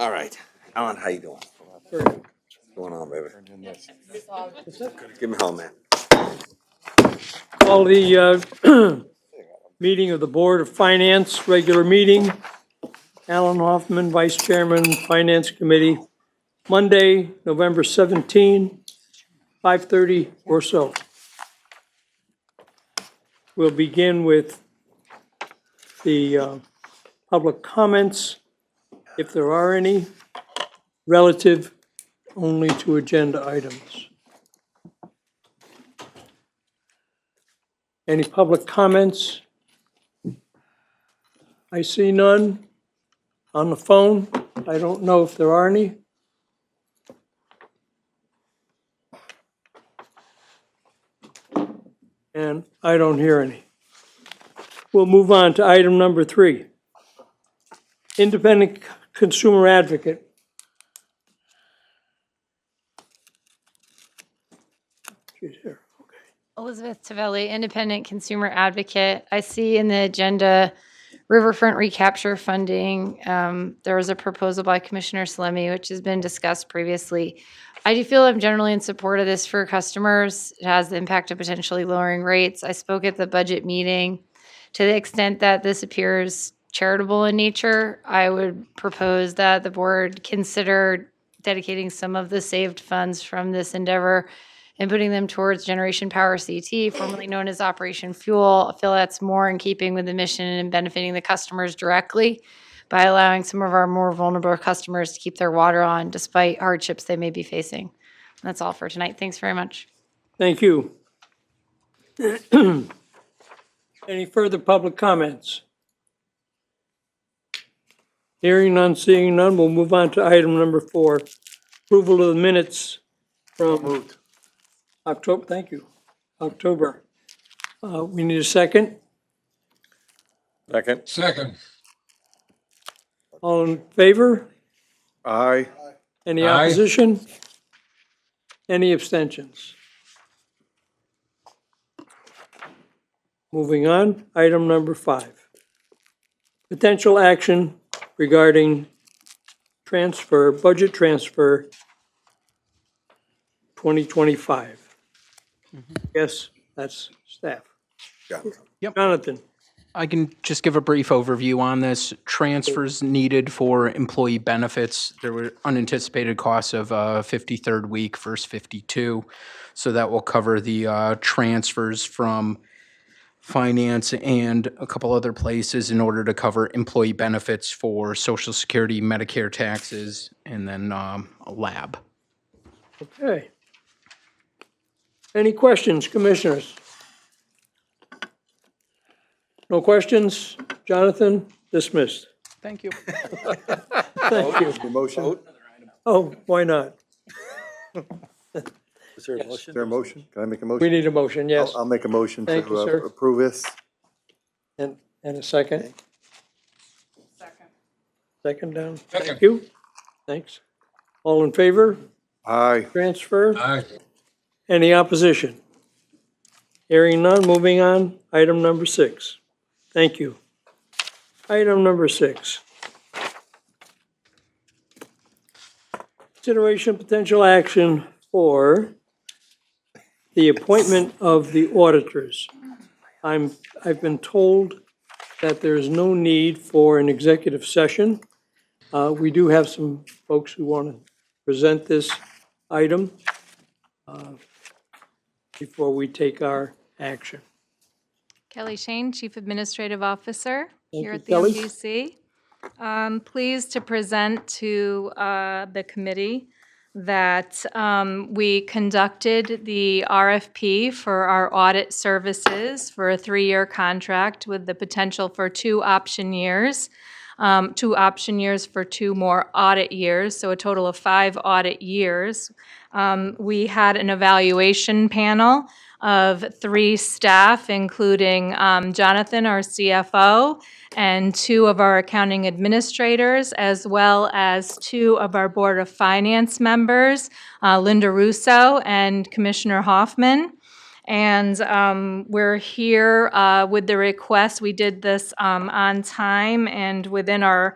All right. Alan, how you doing? What's going on, baby? Give me home, man. Call the meeting of the Board of Finance, regular meeting. Alan Hoffman, Vice Chairman, Finance Committee, Monday, November 17, 5:30 or so. We'll begin with the public comments, if there are any, relative only to agenda items. Any public comments? I see none. On the phone, I don't know if there are any. And I don't hear any. We'll move on to item number 3. Independent consumer advocate. She's here. Elizabeth Tavelli, independent consumer advocate. I see in the agenda riverfront recapture funding. There was a proposal by Commissioner Salemi, which has been discussed previously. I do feel I'm generally in support of this for customers. It has the impact of potentially lowering rates. I spoke at the budget meeting. To the extent that this appears charitable in nature, I would propose that the board consider dedicating some of the saved funds from this endeavor and putting them towards Generation Power CT, formerly known as Operation Fuel. I feel that's more in keeping with the mission and benefiting the customers directly by allowing some of our more vulnerable customers to keep their water on despite hardships they may be facing. That's all for tonight. Thanks very much. Thank you. Any further public comments? Hearing none, seeing none, we'll move on to item number 4. Approval of the minutes from October. Thank you. October. We need a second. Second. All in favor? Aye. Any Aye. opposition? Any abstentions? Moving on, item number 5. Potential action regarding budget transfer 2025. Yes, that's staff. Yeah. Yep. Jonathan, I can just give a brief overview on this. Transfers needed for employee benefits. There were unanticipated costs of 53rd week versus 52. So that will cover the transfers from finance and a couple other places in order to cover employee benefits for Social Security, Medicare taxes, and then a lab. okay. Any questions, commissioners? No questions? Jonathan, dismissed. Thank you. Thank you. Motion? Oh, why not? Is there a motion? Is there a motion? Can I make a We motion? need a motion, yes. I'll make a motion Thank you, to sir. approve this. And a second? Second down. Thank Second. you. Thanks. All in favor? Aye. Transfer? Aye. Any opposition? Hearing none, moving on. Item number 6. Thank you. Item number 6. Consideration potential action for the appointment of the auditors. I've been told that there is no need for an executive session. We do have some folks who want to present this item before we take our action. Kelly Shane, Chief Administrative Officer Thank here you, at the Kelly. MDC. Pleased to present to the committee that we conducted the RFP for our audit services for a 3-year contract with the potential for 2 option years. 2 option years for 2 more audit years, so a total of 5 audit years. We had an evaluation panel of 3 staff, including Jonathan, our CFO, and 2 of our accounting administrators, as well as 2 of our Board of Finance members, Linda Russo and Commissioner Hoffman. And we're here with the request. We did this on time and within our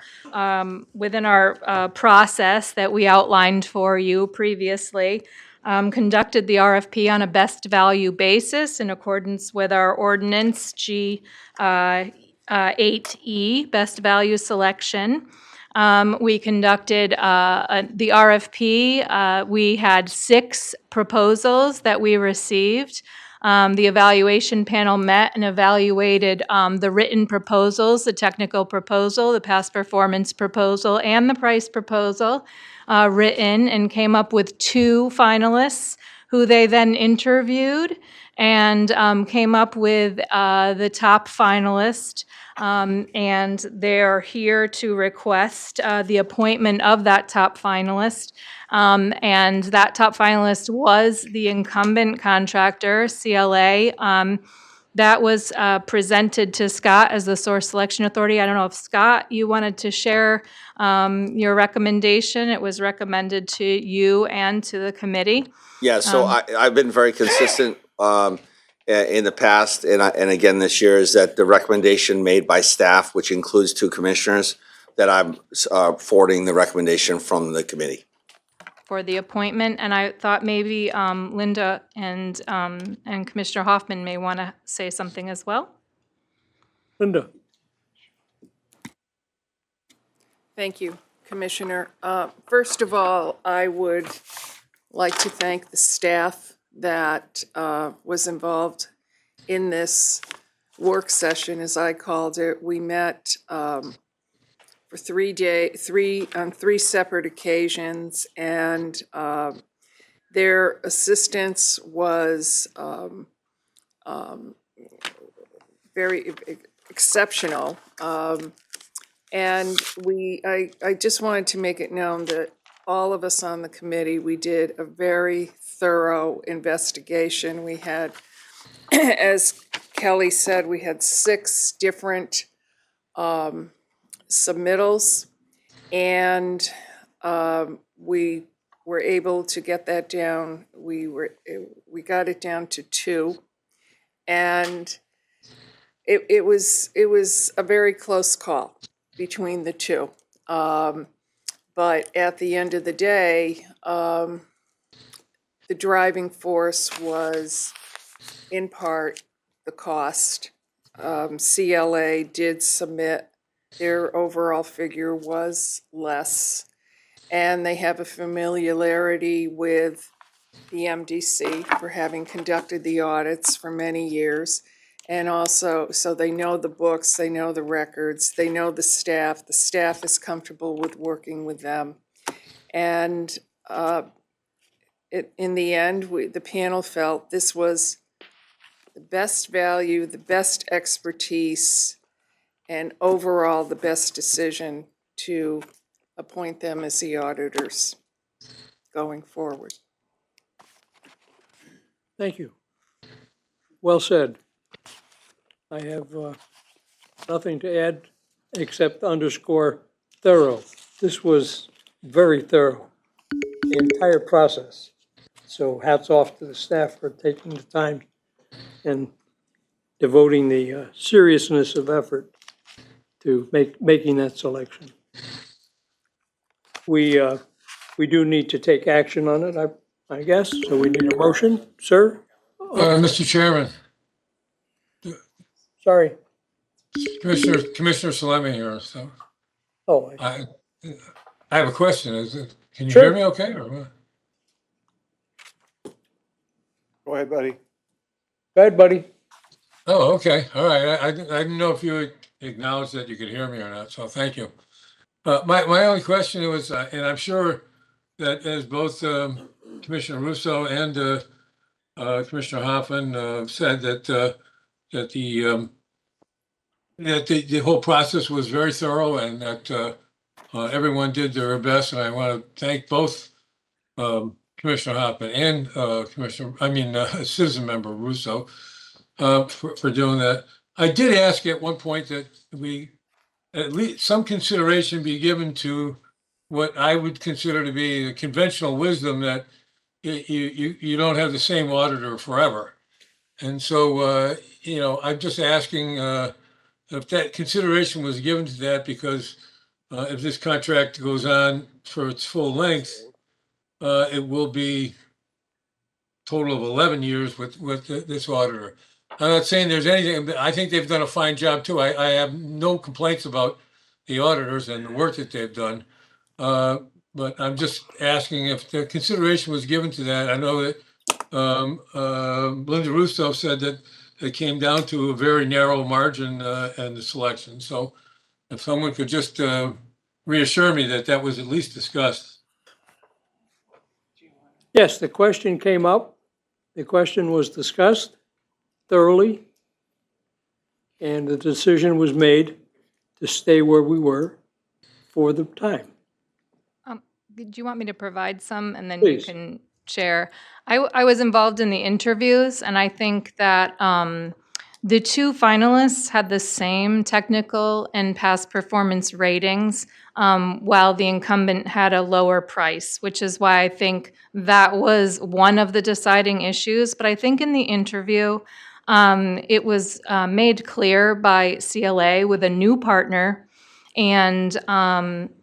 process that we outlined for you previously. Conducted the RFP on a best value basis in accordance with our ordinance G 8E, best value selection. We conducted the RFP. We had 6 proposals that we received. The evaluation panel met and evaluated the written proposals, the technical proposal, the past performance proposal, and the price proposal written, and came up with 2 finalists who they then interviewed and came up with the top finalist. And they're here to request the appointment of that top finalist. And that top finalist was the incumbent contractor, CLA. That was presented to Scott as the source selection authority. I don't know if, Scott, you wanted to share your recommendation. It was recommended to you and to the committee. Yeah, so I've been very consistent in the past, and again this year, is that the recommendation made by staff, which includes 2 commissioners, that I'm forwarding the recommendation from the committee. For the appointment, and I thought maybe Linda and Commissioner Hoffman may want to say something as well. Linda? Thank you, Commissioner. First of all, I would like to thank the staff that was involved in this work session, as I called it. We met for 3 separate occasions, and their assistance was very exceptional. And I just wanted to make it known that all of us on the committee, we did a very thorough investigation. We had, as Kelly said, we had 6 different submittals, and we were able to get that down. We got it down to 2, and it was a very close call between the 2. But at the end of the day, the driving force was in part the cost. CLA did submit, their overall figure was less, and they have a familiarity with the MDC for having conducted the audits for many years. And also, so they know the books, they know the records, they know the staff is comfortable with working with them. And in the end, the panel felt this was the best value, the best expertise, and overall the best decision to appoint them as the auditors going forward. Thank you. Well said. I have nothing to add except underscore thorough. This was very thorough, the entire process. So hats off to the staff for taking the time and devoting the seriousness of effort to making that selection. We do need to take action on it, I guess. So we need a motion, sir? Mr. Chairman, Sorry. Commissioner Salemi here. So Oh, I have a question. Can you Sure. hear me okay or what? Go ahead, buddy. go ahead, buddy. Oh, okay. All right. I didn't know if you acknowledged that you could hear me or not. So thank you. My only question was, and I'm sure that as both Commissioner Russo and Commissioner Hoffman said that the whole process was very thorough and that everyone did their best. And I want to thank both Commissioner Hoffman and Citizen Member Russo for doing that. I did ask at one point that we at least some consideration be given to what I would consider to be the conventional wisdom that you don't have the same auditor forever. And so, I'm just asking if that consideration was given to that, because if this contract goes on for its full length, it will be total of 11 years with this auditor. I'm not saying there's anything, but I think they've done a fine job too. I have no complaints about the auditors and the work that they've done. But I'm just asking if the consideration was given to that. I know that Linda Russo said that it came down to a very narrow margin and the selection. So if someone could just reassure me that that was at least discussed. Yes, the question came up. The question was discussed thoroughly. And the decision was made to stay where we were for the time. Do you want me to provide some and then Please. you can share? I was involved in the interviews, and I think that the two finalists had the same technical and past performance ratings, while the incumbent had a lower price, which is why I think that was one of the deciding issues. But I think in the interview, it was made clear by CLA with a new partner and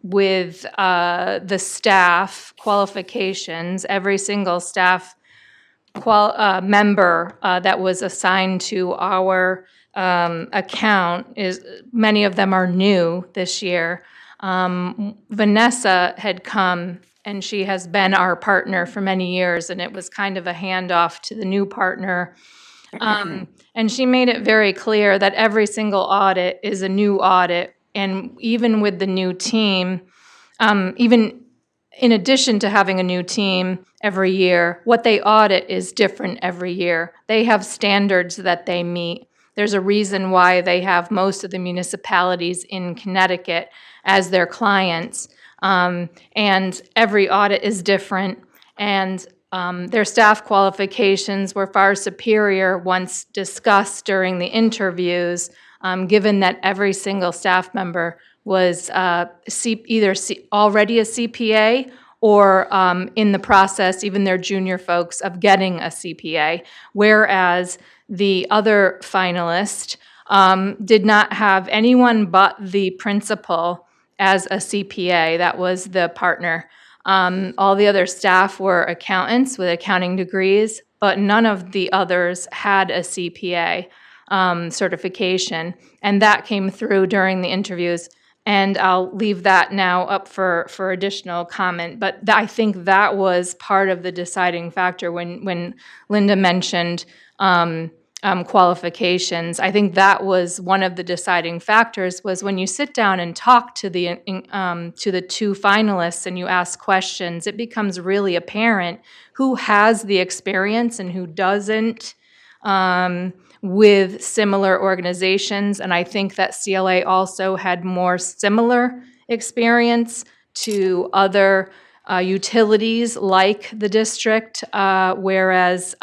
with the staff qualifications, every single staff member that was assigned to our account many of them are new this year. Vanessa had come and she has been our partner for many years, and it was kind of a handoff to the new partner. And she made it very clear that every single audit is a new audit. And even with the new team, even in addition to having a new team every year, what they audit is different every year. They have standards that they meet. There's a reason why they have most of the municipalities in Connecticut as their clients. And every audit is different. And their staff qualifications were far superior once discussed during the interviews, given that every single staff member was either already a CPA or in the process, even their junior folks, of getting a CPA, whereas the other finalist did not have anyone but the principal as a CPA. That was the partner. All the other staff were accountants with accounting degrees, but none of the others had a CPA certification, and that came through during the interviews. And I'll leave that now up for additional comment. But I think that was part of the deciding factor when Linda mentioned qualifications. I think that was one of the deciding factors, was when you sit down and talk to the two finalists and you ask questions, it becomes really apparent who has the experience and who doesn't with similar organizations. And I think that CLA also had more similar experience to other utilities like the district, whereas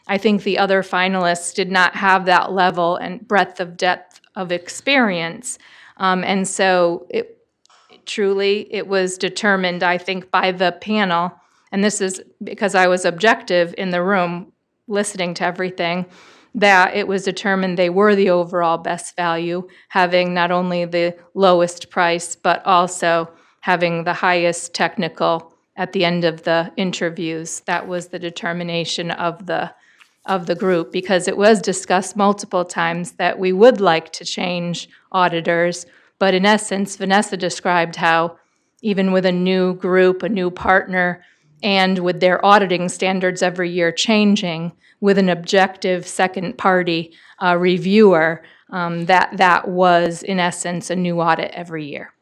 I think the other finalists did not have that level and breadth of depth of experience. And so it was determined, I think, by the panel, and this is because I was objective in the room listening to everything, that it was determined they were the overall best value, having not only the lowest price, but also having the highest technical at the end of the interviews. That was the determination of the group, because it was discussed multiple times that we would like to change auditors. But in essence, Vanessa described how even with a new group, a new partner, and with their auditing standards every year changing, with an objective second-party reviewer, that was, in essence, a new audit every year.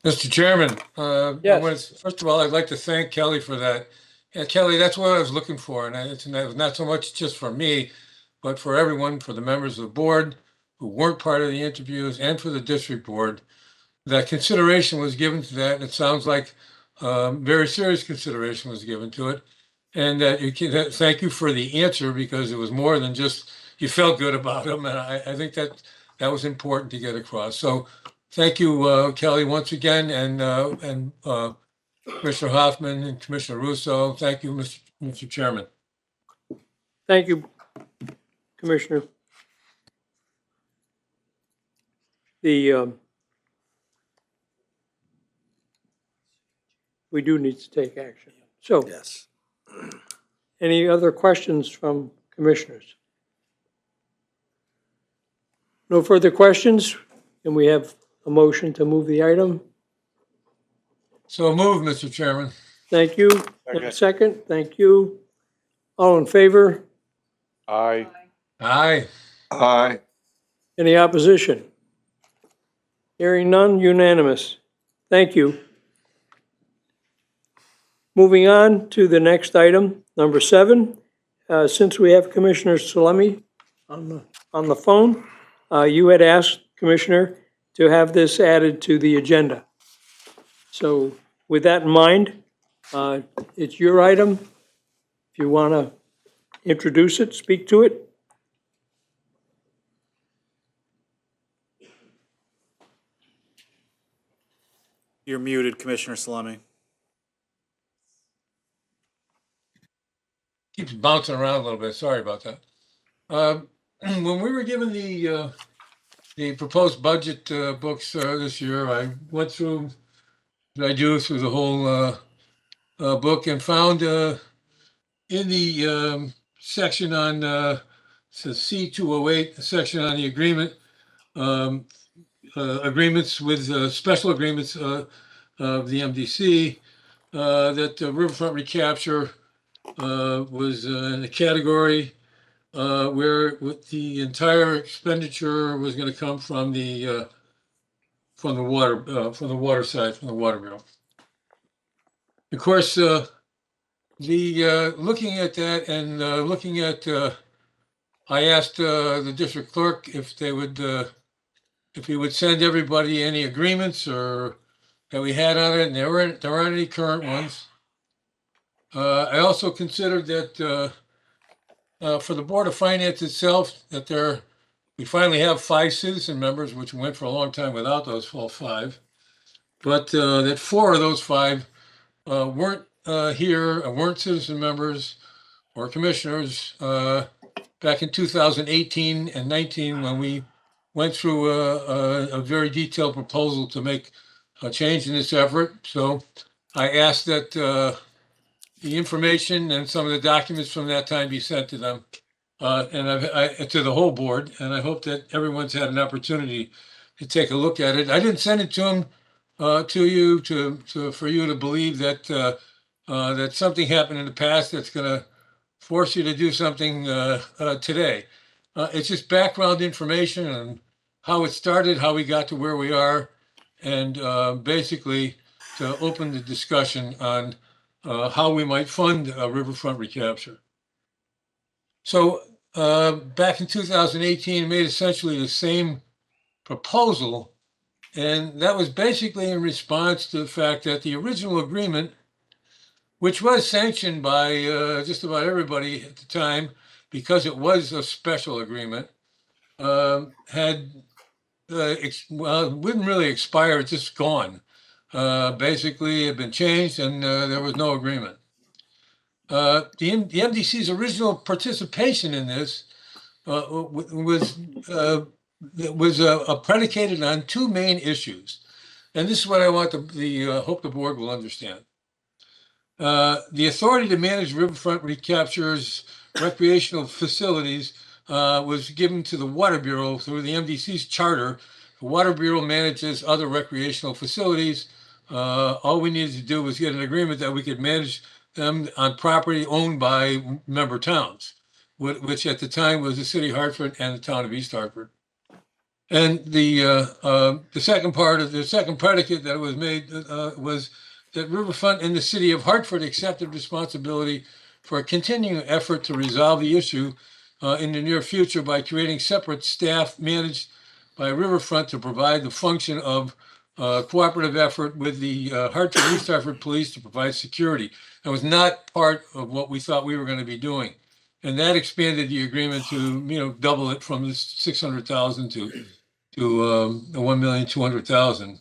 Mr. Chairman, Yes. first of all, I'd like to thank Kelly for that. Yeah, Kelly, that's what I was looking for, and it's not so much just for me, but for everyone, for the members of the board who weren't part of the interviews, and for the district board. That consideration was given to that, and it sounds like very serious consideration was given to it. And thank you for the answer, because it was more than just you felt good about them, and I think that was important to get across. So thank you, Kelly, once again, and Commissioner Hoffman and Commissioner Russo. Thank you, Mr. Chairman. Thank you, Commissioner. We do need to take action. So, Yes. any other questions from commissioners? No further questions? And we have a motion to move the item. So move, Mr. Chairman. Thank you. And a second, thank you. All in favor? Aye. Aye. Aye. Any opposition? Hearing none, unanimous. Thank you. Moving on to the next item, number 7. Since we have Commissioner Salemi on the phone, you had asked, Commissioner, to have this added to the agenda. So with that in mind, it's your item. If you want to introduce it, speak to it. You're muted, Commissioner Salemi. Keeps bouncing around a little bit. Sorry about that. When we were given the proposed budget books this year, I went through, as I do through the whole book, and found in the section on says C208, the section on the agreement, agreements with special agreements of the MDC, that Riverfront Recapture was in a category where the entire expenditure was going to come from the water side, from the water bill. Of course, looking at that and looking at, I asked the district clerk if they would, if he would send everybody any agreements or that we had on it, and there aren't any current ones. I also considered that for the Board of Finance itself, that we finally have 5 citizen members, which went for a long time without those full 5, but that 4 of those 5 weren't here, weren't citizen members or commissioners back in 2018 and 19 when we went through a very detailed proposal to make a change in this effort. So I asked that the information and some of the documents from that time be sent to them and to the whole board. And I hope that everyone's had an opportunity to take a look at it. I didn't send it to them to you for you to believe that that something happened in the past that's going to force you to do something today. It's just background information on how it started, how we got to where we are, and basically to open the discussion on how we might fund Riverfront Recapture. So back in 2018, made essentially the same proposal, and that was basically in response to the fact that the original agreement, which was sanctioned by just about everybody at the time because it was a special agreement, had wouldn't really expire, it's just gone. Basically, it had been changed and there was no agreement. The MDC's original participation in this was predicated on 2 main issues. And this is what I want hope the board will understand. The authority to manage Riverfront Recapture's recreational facilities was given to the Water Bureau through the MDC's charter. The Water Bureau manages other recreational facilities. All we needed to do was get an agreement that we could manage them on property owned by member towns, which at the time was the city of Hartford and the town of East Hartford. And the second predicate that was made was that Riverfront and the city of Hartford accepted responsibility for a continuing effort to resolve the issue in the near future by creating separate staff managed by Riverfront to provide the function of cooperative effort with the Hartford East Hartford Police to provide security. That was not part of what we thought we were going to be doing. And that expanded the agreement to, double it from the 600,000 to 1,200,000.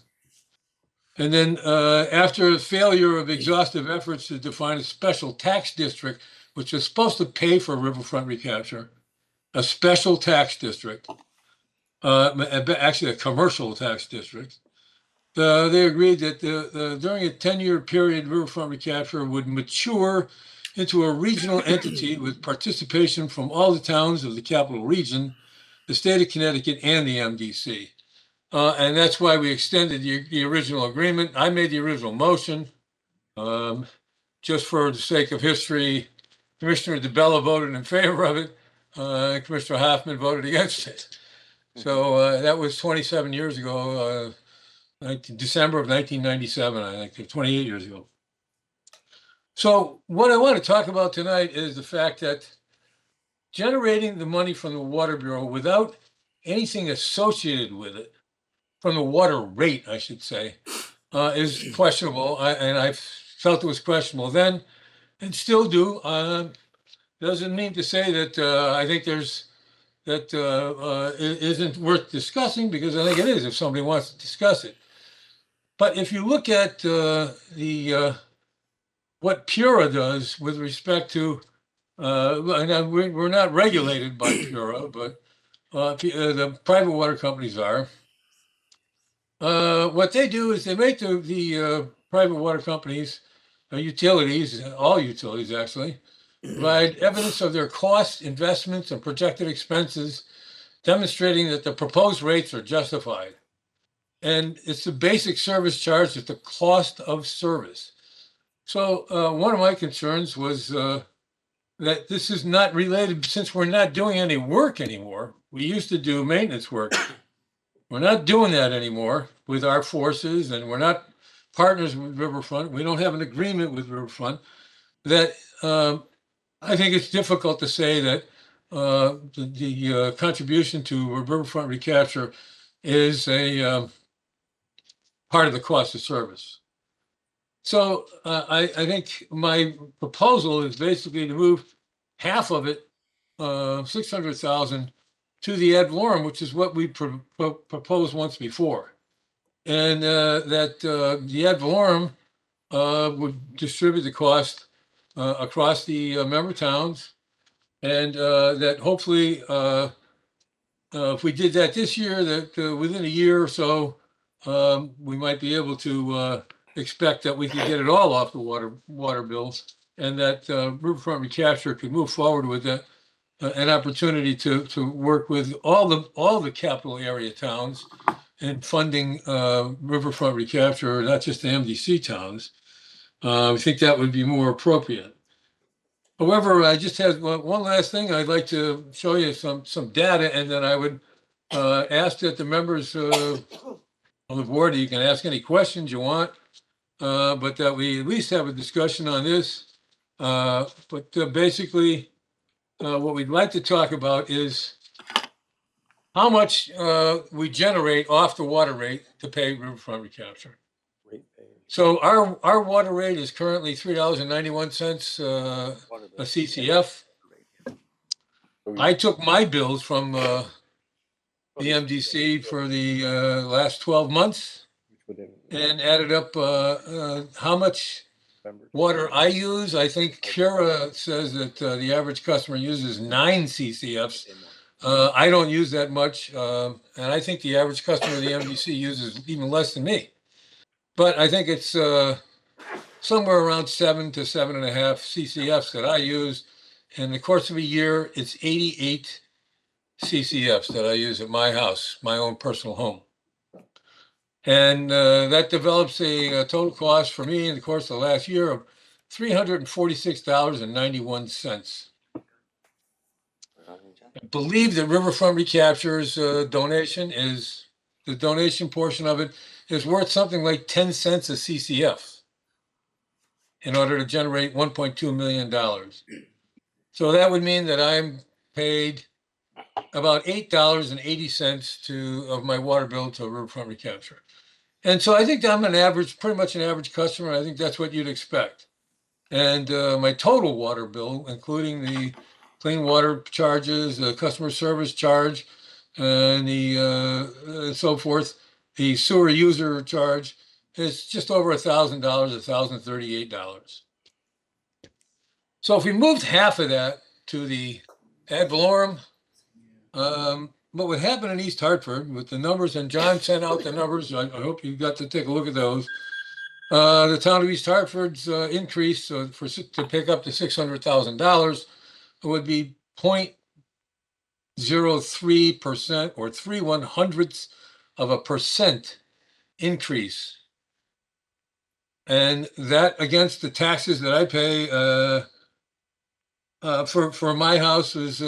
And then after a failure of exhaustive efforts to define a special tax district which is supposed to pay for riverfront recapture, a special tax district, actually a commercial tax district. They agreed that during a 10-year period, riverfront recapture would mature into a regional entity with participation from all the towns of the capital region, the state of Connecticut, and the MDC. And that's why we extended the original agreement. I made the original motion. Just for the sake of history, Commissioner DeBella voted in favor of it. Commissioner Hoffman voted against it. So that was 27 years ago, December of 1997, I think, 28 years ago. So what I want to talk about tonight is the fact that generating the money from the Water Bureau without anything associated with it, from the water rate, I should say, is questionable. And I felt it was questionable then and still do. Doesn't mean to say that I think it isn't worth discussing, because I think it is if somebody wants to discuss it. But if you look at what PURA does with respect to, and we're not regulated by PURA, but the private water companies are. What they do is they make the private water companies, utilities, all utilities actually, provide evidence of their costs, investments, and projected expenses, demonstrating that the proposed rates are justified. And it's the basic service charge at the cost of service. So one of my concerns was that this is not related, since we're not doing any work anymore. We used to do maintenance work. We're not doing that anymore with our forces, and we're not partners with Riverfront. We don't have an agreement with Riverfront. That I think it's difficult to say that the contribution to Riverfront recapture is a part of the cost of service. So I think my proposal is basically to move half of it, 600,000, to the ad valorem, which is what we proposed once before, and that the ad valorem would distribute the cost across the member towns, and that hopefully, if we did that this year, that within a year or so, we might be able to expect that we could get it all off the water bills, and that Riverfront recapture could move forward with that, an opportunity to work with all the capital area towns in funding Riverfront recapture, not just the MDC towns. I think that would be more appropriate. However, I just have one last thing. I'd like to show you some data, and then I would ask that the members of the board, you can ask any questions you want, but that we at least have a discussion on this. But basically, what we'd like to talk about is how much we generate off the water rate to pay Riverfront recapture. So our water rate is currently $3.91 a CCF. I took my bills from the MDC for the last 12 months and added up how much water I use. I think PURA says that the average customer uses 9 CCFs. I don't use that much, and I think the average customer of the MDC uses even less than me. But I think it's somewhere around 7 to 7.5 CCFs that I use. In the course of a year, it's 88 CCFs that I use at my house, my own personal home. And that develops a total cost for me in the course of the last year of $346.91. I believe that Riverfront Recapture's donation is, the donation portion of it is worth something like 10 cents a CCF in order to generate $1.2 million. So that would mean that I'm paid about $8.80 of my water bill to Riverfront Recapture. And so I think I'm pretty much an average customer. I think that's what you'd expect. And my total water bill, including the clean water charges, the customer service charge, and the so forth, the sewer user charge, is just over $1,000, $1,038. So if we moved half of that to the ad valorem, what would happen in East Hartford with the numbers, and John sent out the numbers, I hope you got to take a look at those. The town of East Hartford's increase to pick up to $600,000 would be 0.03% or 0.03% increase. And that against the taxes that I pay for my house is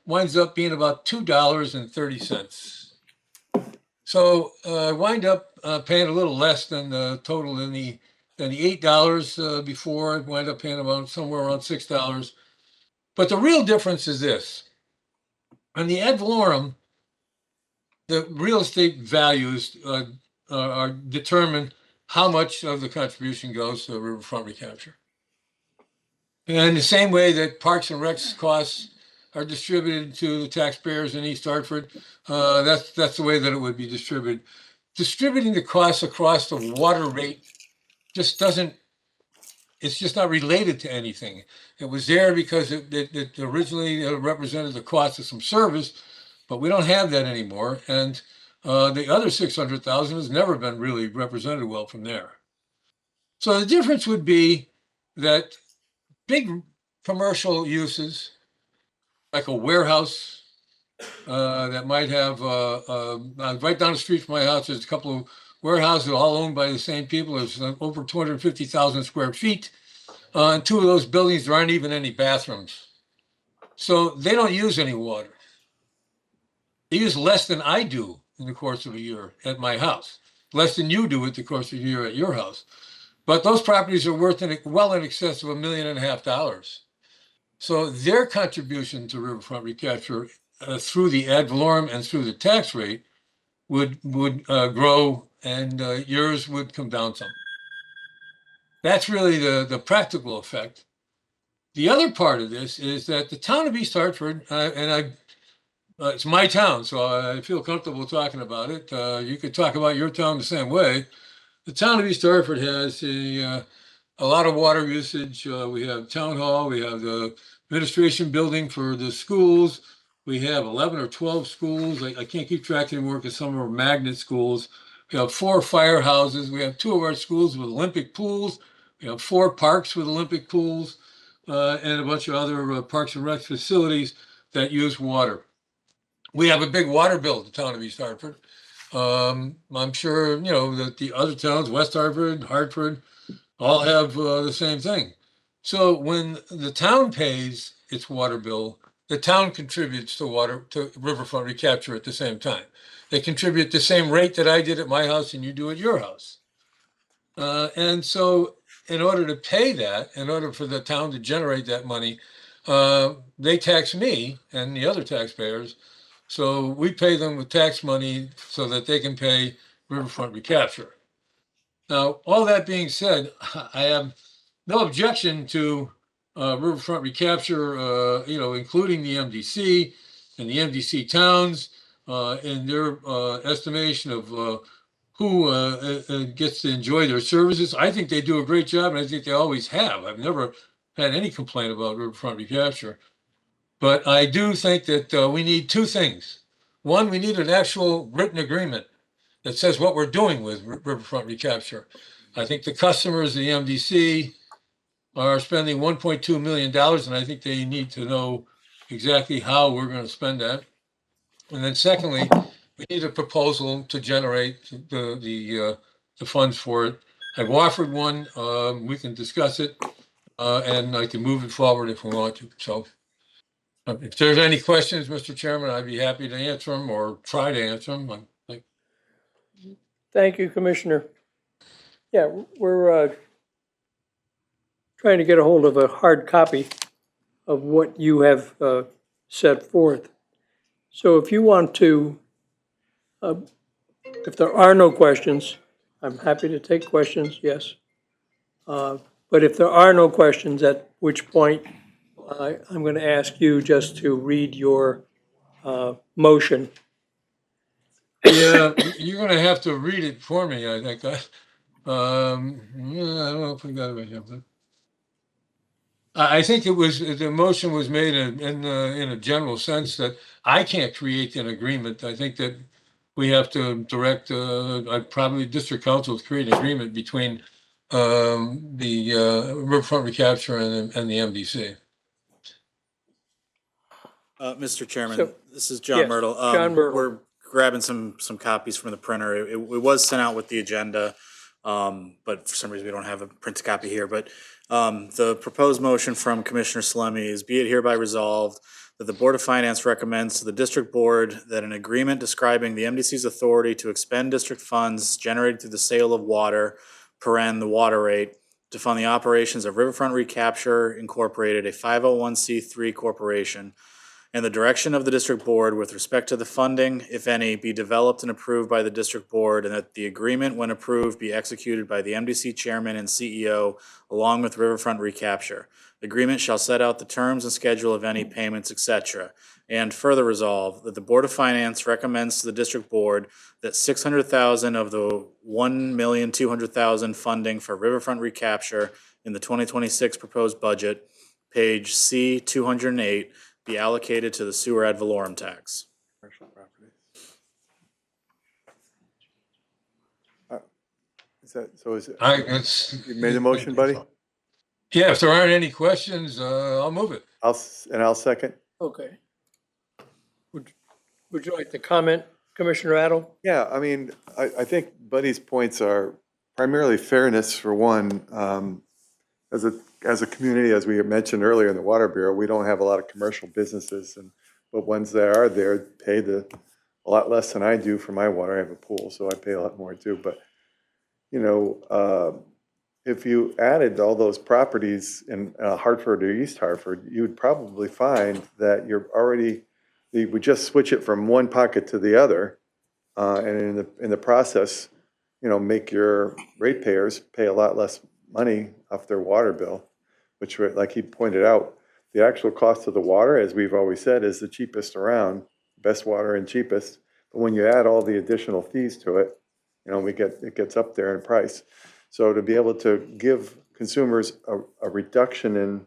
winds up being about $2.30. So I wind up paying a little less than the total than the $8 before. I wind up paying about somewhere around $6. But the real difference is this: on the ad valorem, the real estate values are determine how much of the contribution goes to riverfront recapture. And the same way that Parks and Recs costs are distributed to the taxpayers in East Hartford, that's the way that it would be distributed. Distributing the costs across the water rate just doesn't, it's just not related to anything. It was there because it originally represented the cost of some service, but we don't have that anymore. And the other 600,000 has never been really represented well from there. So the difference would be that big commercial uses, like a warehouse that might have, right down the street from my house, there's a couple of warehouses all owned by the same people. There's over 250,000 square feet. And two of those buildings, there aren't even any bathrooms. So they don't use any water. They use less than I do in the course of a year at my house, less than you do in the course of a year at your house. But those properties are worth well in excess of $1.5 million. So their contribution to riverfront recapture through the ad valorem and through the tax rate would grow, and yours would come down some. That's really the practical effect. The other part of this is that the town of East Hartford, it's my town, so I feel comfortable talking about it. You could talk about your town the same way. The town of East Hartford has a lot of water usage. We have town hall, we have the administration building for the schools. We have 11 or 12 schools. I can't keep track anymore because some are magnet schools. We have 4 firehouses. We have 2 of our schools with Olympic pools. We have 4 parks with Olympic pools and a bunch of other parks and rec facilities that use water. We have a big water bill at the town of East Hartford. I'm sure, that the other towns, West Hartford, Hartford, all have the same thing. So when the town pays its water bill, the town contributes to riverfront recapture at the same time. They contribute the same rate that I did at my house and you do at your house. And so in order to pay that, in order for the town to generate that money, they tax me and the other taxpayers. So we pay them with tax money so that they can pay riverfront recapture. Now, all that being said, I have no objection to riverfront recapture, including the MDC and the MDC towns in their estimation of who gets to enjoy their services. I think they do a great job, and I think they always have. I've never had any complaint about riverfront recapture. But I do think that we need 2 things. One, we need an actual written agreement that says what we're doing with riverfront recapture. I think the customers of the MDC are spending $1.2 million, and I think they need to know exactly how we're going to spend that. And then secondly, we need a proposal to generate the funds for it. I've offered one. We can discuss it, and I can move it forward if we want to. So if there's any questions, Mr. Chairman, I'd be happy to answer them or try to answer them. Thank you, Commissioner. Yeah, we're trying to get a hold of a hard copy of what you have set forth. So if you want to, if there are no questions, I'm happy to take questions, yes. But if there are no questions, at which point I'm going to ask you just to read your motion. Yeah, you're going to have to read it for me, I think. I don't know if we got it right here. I think the motion was made in a general sense that I can't create an agreement. I think that we have to direct, probably district council to create an agreement between the riverfront recapture and the MDC. Mr. Chairman, So- this is John yes, Myrtle. John Myrtle. We're grabbing some copies from the printer. It was sent out with the agenda, but for some reason we don't have a printed copy here. But the proposed motion from Commissioner Salemi is, be it hereby resolved that the Board of Finance recommends to the District Board that an agreement describing the MDC's authority to expend district funds generated through the sale of water, the water rate, to fund the operations of Riverfront Recapture Incorporated, a 501c3 corporation, and the direction of the district board with respect to the funding, if any, be developed and approved by the district board, and that the agreement, when approved, be executed by the MDC chairman and CEO along with Riverfront Recapture. The agreement shall set out the terms and schedule of any payments, etc. And further resolve that the Board of Finance recommends to the district board that $600,000 of the $1,200,000 funding for Riverfront Recapture in the 2026 proposed budget, page C 208, be allocated to the sewer ad valorem tax. Is it, you made the motion, buddy? Yeah, if there aren't any questions, I'll move it. I'll second. Okay. Would you like to comment, Commissioner Adel? Yeah, I mean, I think Buddy's points are primarily fairness for one. As a community, as we mentioned earlier in the Water Bureau, we don't have a lot of commercial businesses, but ones that are there pay a lot less than I do for my water. I have a pool, so I pay a lot more too. But if you added all those properties in Hartford or East Hartford, you would probably find that you would just switch it from one pocket to the other, and in the process, make your ratepayers pay a lot less money off their water bill, which, like he pointed out, the actual cost of the water, as we've always said, is the cheapest around, best water and cheapest. But when you add all the additional fees to it, it gets up there in price. So to be able to give consumers a reduction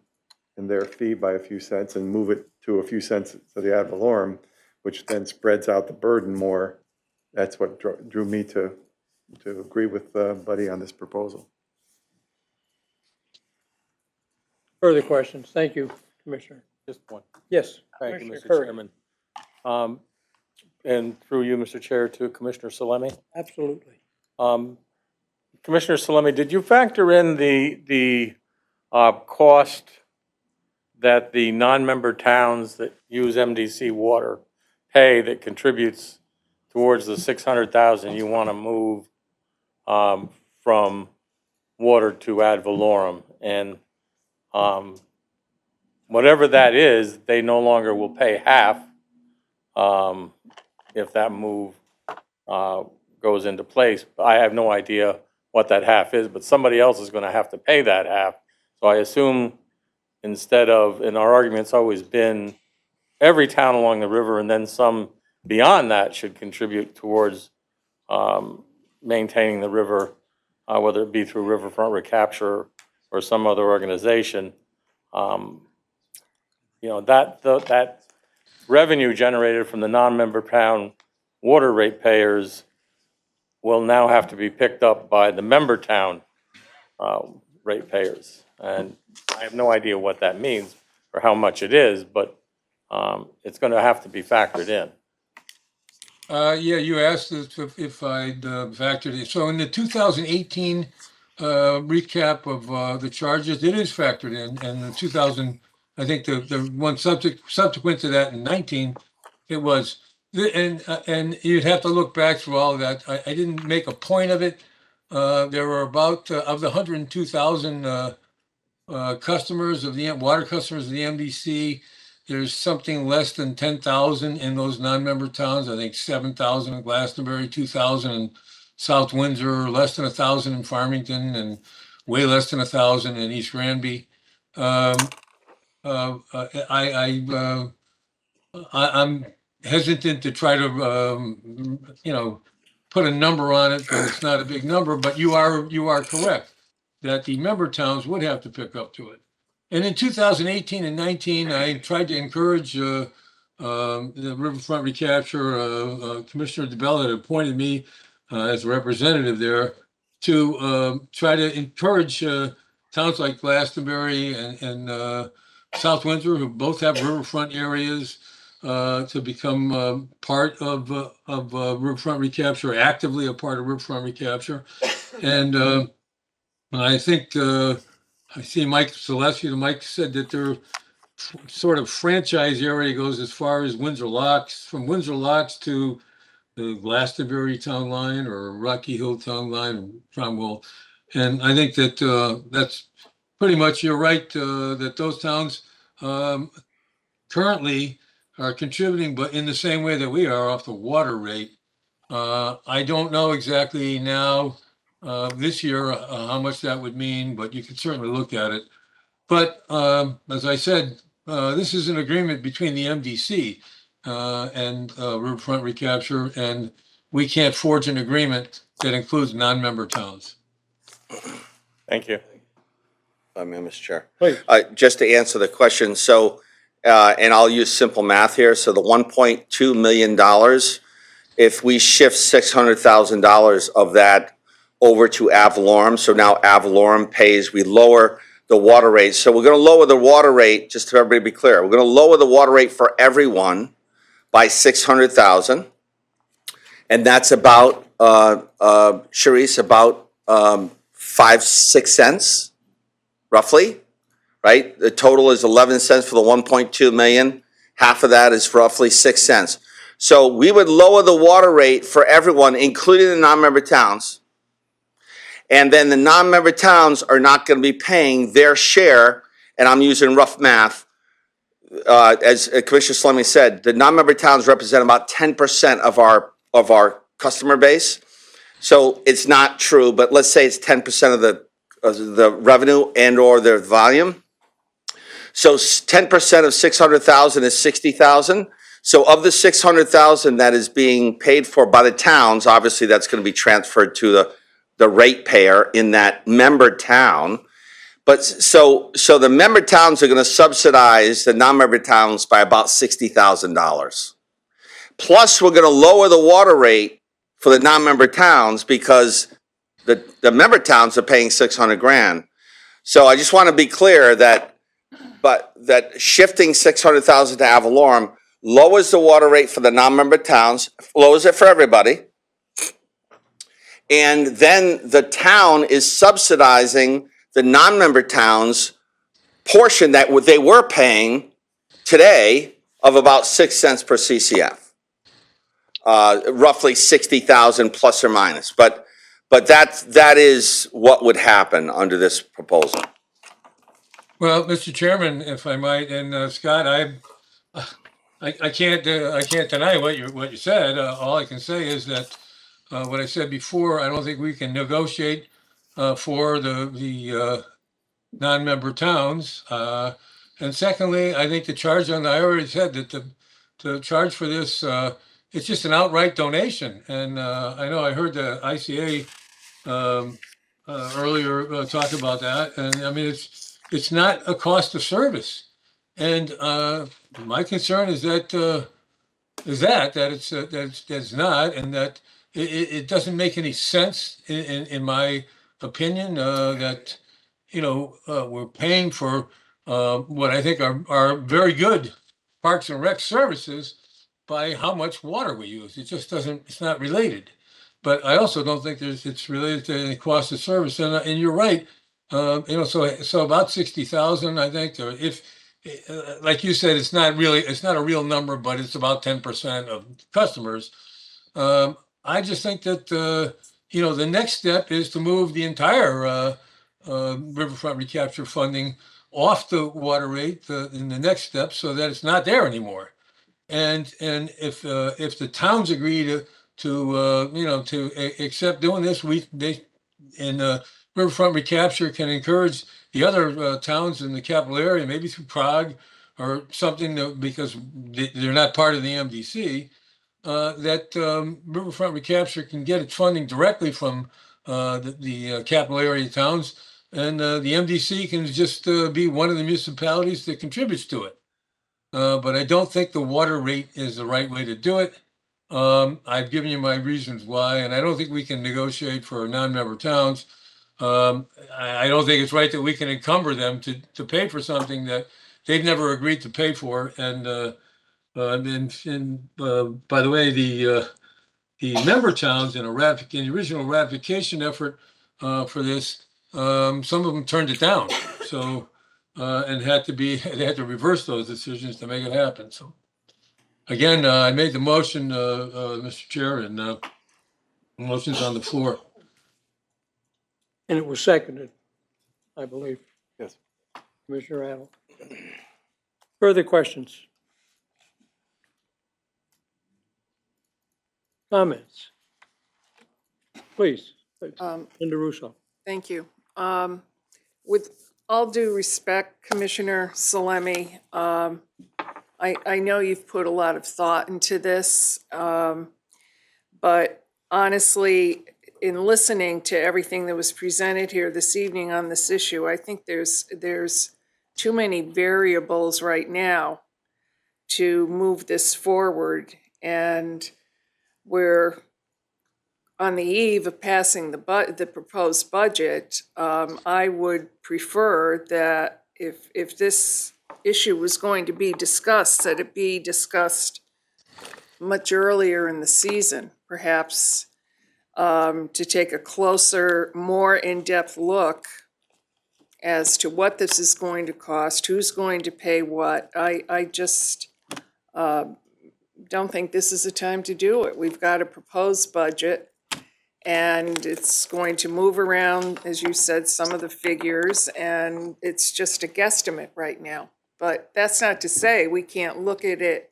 in their fee by a few cents and move it to a few cents to the ad valorem, which then spreads out the burden more, that's what drew me to agree with Buddy on this proposal. Further questions? Thank you, Commissioner. Just one. Yes. Thank you, Commissioner Mr. Curry. Chairman. And through you, Mr. Chair, to Commissioner Salemi. Absolutely. Commissioner Salemi, did you factor in the cost that the non-member towns that use MDC water pay that contributes towards the 600,000 you want to move from water to ad valorem? And whatever that is, they no longer will pay half if that move goes into place. I have no idea what that half is, but somebody else is going to have to pay that half. So I assume instead of, and our argument's always been, every town along the river and then some beyond that should contribute towards maintaining the river, whether it be through Riverfront Recapture or some other organization. That revenue generated from the non-member town water ratepayers will now have to be picked up by the member town ratepayers. And I have no idea what that means or how much it is, but it's going to have to be factored in. Yeah, you asked if I'd factored it. So in the 2018 recap of the charges, it is factored in. And the 2000, I think the one subsequent to that in 19, it was. And you'd have to look back through all of that. I didn't make a point of it. There were about, of the 102,000 customers of the water customers of the MDC, there's something less than 10,000 in those non-member towns. I think 7,000 in Glastonbury, 2,000 in South Windsor, less than 1,000 in Farmington, and way less than 1,000 in East Granby. I'm hesitant to try to, put a number on it, but it's not a big number. But you are correct that the member towns would have to pick up to it. And in 2018 and 19, I tried to encourage the riverfront recapture. Commissioner DeBella had appointed me as a representative there to try to encourage towns like Glastonbury and South Windsor, who both have riverfront areas, to become part of riverfront recapture, actively a part of riverfront recapture. And I think I see Mike Celestia. Mike said that their sort of franchise area goes as far as Windsor Locks, from Windsor Locks to the Glastonbury town line or Rocky Hill town line, or Cromwell. And I think that that's pretty much, you're right, that those towns currently are contributing, but in the same way that we are off the water rate. I don't know exactly now this year how much that would mean, but you could certainly look at it. But as I said, this is an agreement between the MDC and Riverfront Recapture, and we can't forge an agreement that includes non-member towns. Thank you. Mr. Chair. Please. Just to answer the question, so, and I'll use simple math here. So the $1.2 million, if we shift $600,000 of that over to Avalorum, so now Avalorum pays, we lower the water rate. So we're going to lower the water rate, just to everybody be clear, we're going to lower the water rate for everyone by $600,000. And that's about, Sharice, about 5-6 cents, roughly, right? The total is 11 cents for the 1.2 million. Half of that is roughly 6 cents. So we would lower the water rate for everyone, including the non-member towns. And then the non-member towns are not going to be paying their share, and I'm using rough math. As Commissioner Salemi said, the non-member towns represent about 10% of our customer base. So it's not true, but let's say it's 10% of the revenue and or their volume. So 10% of 600,000 is 60,000. So of the 600,000 that is being paid for by the towns, obviously that's going to be transferred to the ratepayer in that member town. But so the member towns are going to subsidize the non-member towns by about $60,000. Plus, we're going to lower the water rate for the non-member towns because the member towns are paying $600,000. So I just want to be clear that shifting $600,000 to Avalorum lowers the water rate for the non-member towns, lowers it for everybody. And then the town is subsidizing the non-member towns' portion that they were paying today of about 6 cents per CCF, roughly 60,000 plus or minus. But that is what would happen under this proposal. Well, Mr. Chairman, if I might, and Scott, I can't deny what you said. All I can say is that what I said before, I don't think we can negotiate for the non-member towns. And secondly, I think the charge on I already said that the charge for this, it's just an outright donation. And I know I heard the ICA earlier talk about that. And I mean, it's not a cost of service. And my concern is that it's not, and that it doesn't make any sense in my opinion that we're paying for what I think are very good Parks and Rec services by how much water we use. It just doesn't. It's not related. But I also don't think it's related to any cost of service. And you're right. So about 60,000, I think. Or if, like you said, it's not a real number, but it's about 10% of customers. I just think that the next step is to move the entire riverfront recapture funding off the water rate in the next step, so that it's not there anymore. And if the towns agree to accept doing this, riverfront recapture can encourage the other towns in the capital area, maybe through Prague or something, because they're not part of the MDC. That riverfront recapture can get its funding directly from the capital area towns, and the MDC can just be one of the municipalities that contributes to it. But I don't think the water rate is the right way to do it. I've given you my reasons why, and I don't think we can negotiate for non-member towns. I don't think it's right that we can encumber them to pay for something that they've never agreed to pay for. And by the way, the member towns in the original ratification effort for this, some of them turned it down. So and they had to reverse those decisions to make it happen. So again, I made the motion, Mr. Chair, and the motion's on the floor. And it was seconded, I believe. Yes. Commissioner Adel. Further questions? Comments? Please, Linda Russo. Thank you. With all due respect, Commissioner Salemi, I know you've put a lot of thought into this, but honestly, in listening to everything that was presented here this evening on this issue, I think there's too many variables right now to move this forward, and we're on the eve of passing the proposed budget. I would prefer that if this issue was going to be discussed, that it be discussed much earlier in the season, perhaps to take a closer, more in-depth look as to what this is going to cost, who's going to pay what. I just don't think this is the time to do it. We've got a proposed budget, and it's going to move around, as you said, some of the figures, and it's just a guesstimate right now. But that's not to say we can't look at it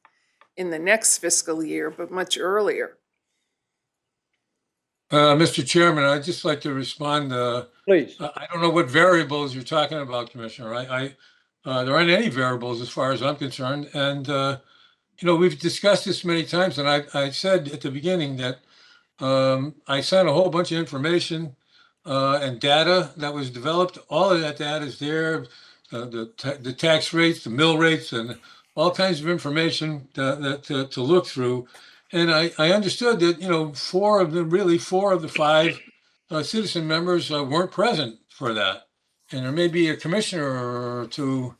in the next fiscal year, but much earlier. Mr. Chairman, I'd just like to respond. Please. I don't know what variables you're talking about, Commissioner. There aren't any variables as far as I'm concerned. And, we've discussed this many times, and I said at the beginning that I sent a whole bunch of information and data that was developed. All of that data is there, the tax rates, the mill rates, and all kinds of information to look through. And I understood that, four of the five citizen members weren't present for that. And there may be a commissioner or two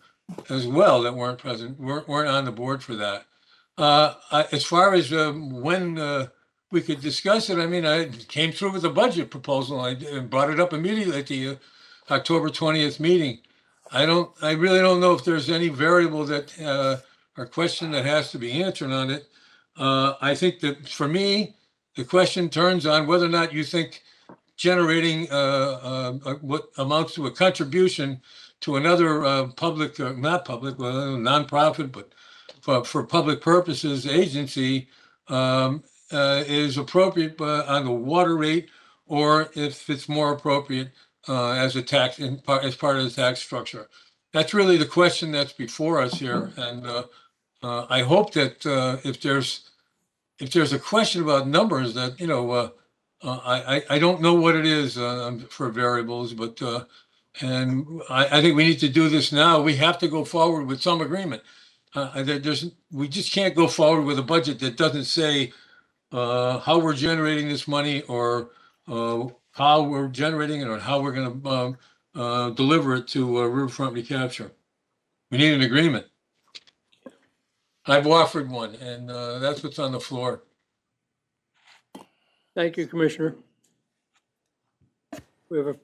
as well that weren't present, weren't on the board for that. As far as when we could discuss it, I came through with a budget proposal. I brought it up immediately at the October 20th meeting. I really don't know if there's any variable that or question that has to be answered on it. I think that for me, the question turns on whether or not you think generating what amounts to a contribution to another public, not public, nonprofit, but for public purposes agency is appropriate on the water rate, or if it's more appropriate as a tax as part of the tax structure. That's really the question that's before us here, and I hope that if there's a question about numbers that I don't know what it is for variables, but and I think we need to do this now. We have to go forward with some agreement. We just can't go forward with a budget that doesn't say how we're generating this money, or how we're generating it, or how we're going to deliver it to Riverfront Recapture. We need an agreement. I've offered one, and that's what's on the floor. Thank you, Commissioner. We have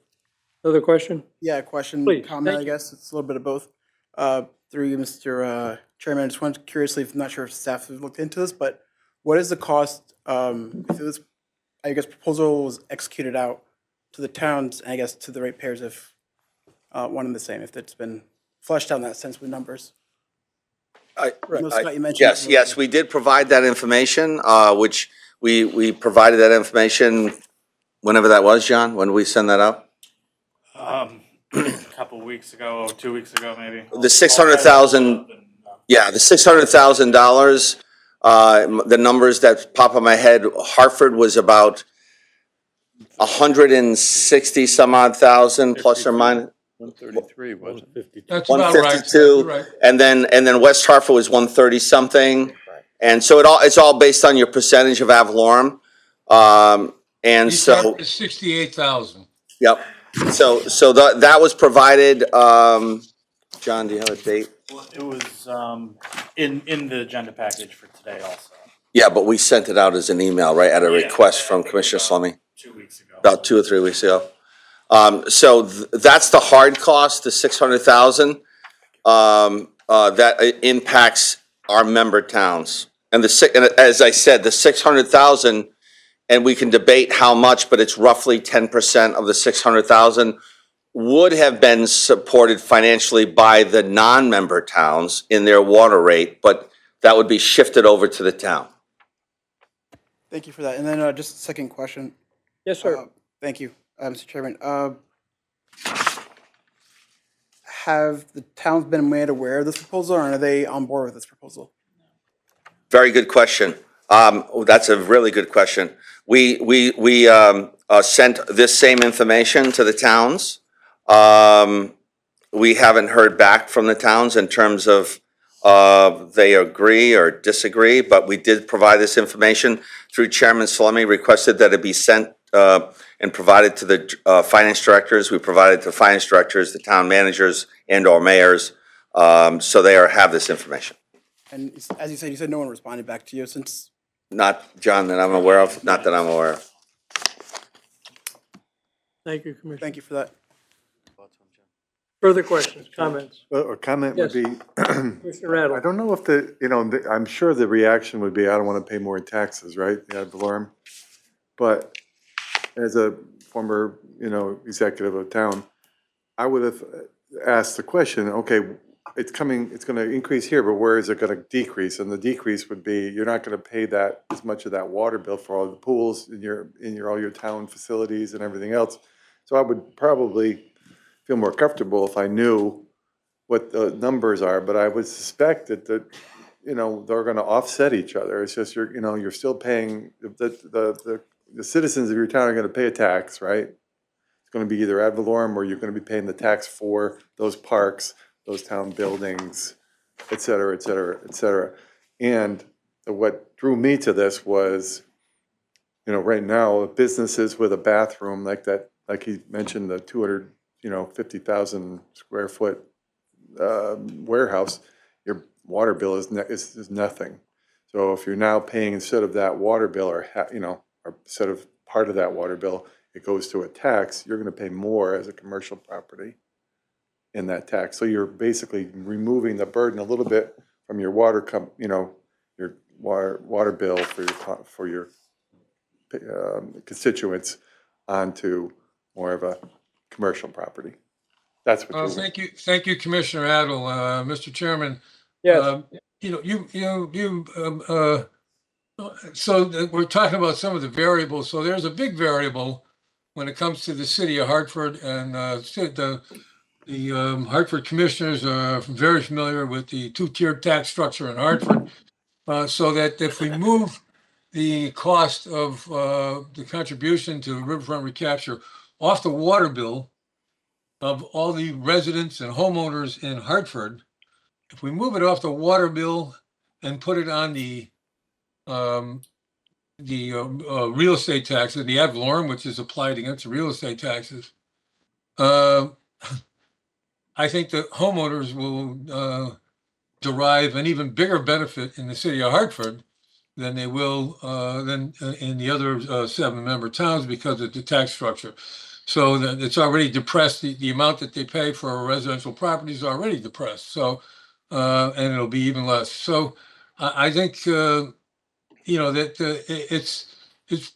another question? Yeah, question, Please, comment, thank I guess. It's a little bit of both. Through you, Mr. Chairman, I just wanted curiously, I'm not sure if staff has looked into this, but what is the cost, if this, I guess, proposal was executed out to the towns, and I guess to the ratepayers, if one and the same, if it's been fleshed out in that sense with numbers? Scott, you mentioned Yes, we did provide that information, which we provided that information whenever that was, John. When did we send that out? A couple weeks ago, 2 weeks ago, maybe. The $600,000. Yeah, the $600,000. The numbers that pop in my head. Hartford was about 160 some odd thousand plus or minus. 133, wasn't it? That's about right. 152, Right. and then West Hartford was 130 something. And so it's all based on your percentage of ad valorem. And East so, Hartford is 68,000. yep. So that was provided, John, do you have a date? Well, it was in the agenda package for today also, Yeah, but we sent it out as an email, right, at a request from Commissioner Slummy 2 weeks ago. about 2 or 3 weeks ago. So that's the hard cost, the 600,000, that impacts our member towns. And and as I said, the 600,000, and we can debate how much, but it's roughly 10% of the 600,000 would have been supported financially by the non-member towns in their water rate, but that would be shifted over to the town. Thank you for that. And then just a second question. Yes, sir. Thank you, Mr. Chairman. Have the towns been made aware of this proposal, or are they on board with this proposal? Very good question. That's a really good question. We sent this same information to the towns. We haven't heard back from the towns in terms of they agree or disagree, but we did provide this information through Chairman Salemi, requested that it be sent and provided to the finance directors. We provided to finance directors, the town managers, and/or mayors, so they have this information. And as you said no one responded back to you since. Not, John, that I'm aware of, not that I'm aware of. Thank you, Commissioner. Thank you for that. Further questions, comments? A comment would Yes. be, Commissioner Rattle? I don't know if I'm sure the reaction would be, I don't want to pay more in taxes, right? The ad valorem. But as a former, executive of town, I would have asked the question, okay, it's going to increase here, but where is it going to decrease? And the decrease would be, you're not going to pay that as much of that water bill for all the pools in all your town facilities and everything else. So I would probably feel more comfortable if I knew what the numbers are, but I would suspect that they're going to offset each other. It's just you're still paying the citizens of your town are going to pay a tax, right? It's going to be either ad valorem or you're going to be paying the tax for those parks, those town buildings, et cetera, et cetera, et cetera. And what drew me to this was, right now, businesses with a bathroom like that, like he mentioned, the 250,000 square foot warehouse, your water bill is nothing. So if you're now paying, instead of that water bill or instead of part of that water bill, it goes to a tax, you're going to pay more as a commercial property in that tax. So you're basically removing the burden a little bit from your your water bill for your constituents onto more of a commercial property. That's what. Thank you, Commissioner Adel. Mr. Chairman. Yes. So we're talking about some of the variables. So there's a big variable when it comes to the city of Hartford, and the Hartford commissioners are very familiar with the two-tiered tax structure in Hartford. So that if we move the cost of the contribution to riverfront recapture off the water bill of all the residents and homeowners in Hartford, if we move it off the water bill and put it on the real estate taxes, the ad valorem, which is applied against the real estate taxes, I think the homeowners will derive an even bigger benefit in the city of Hartford than they will than in the other 7-member towns because of the tax structure. So that it's already depressed. The amount that they pay for a residential property is already depressed. So and it'll be even less. So I think that it's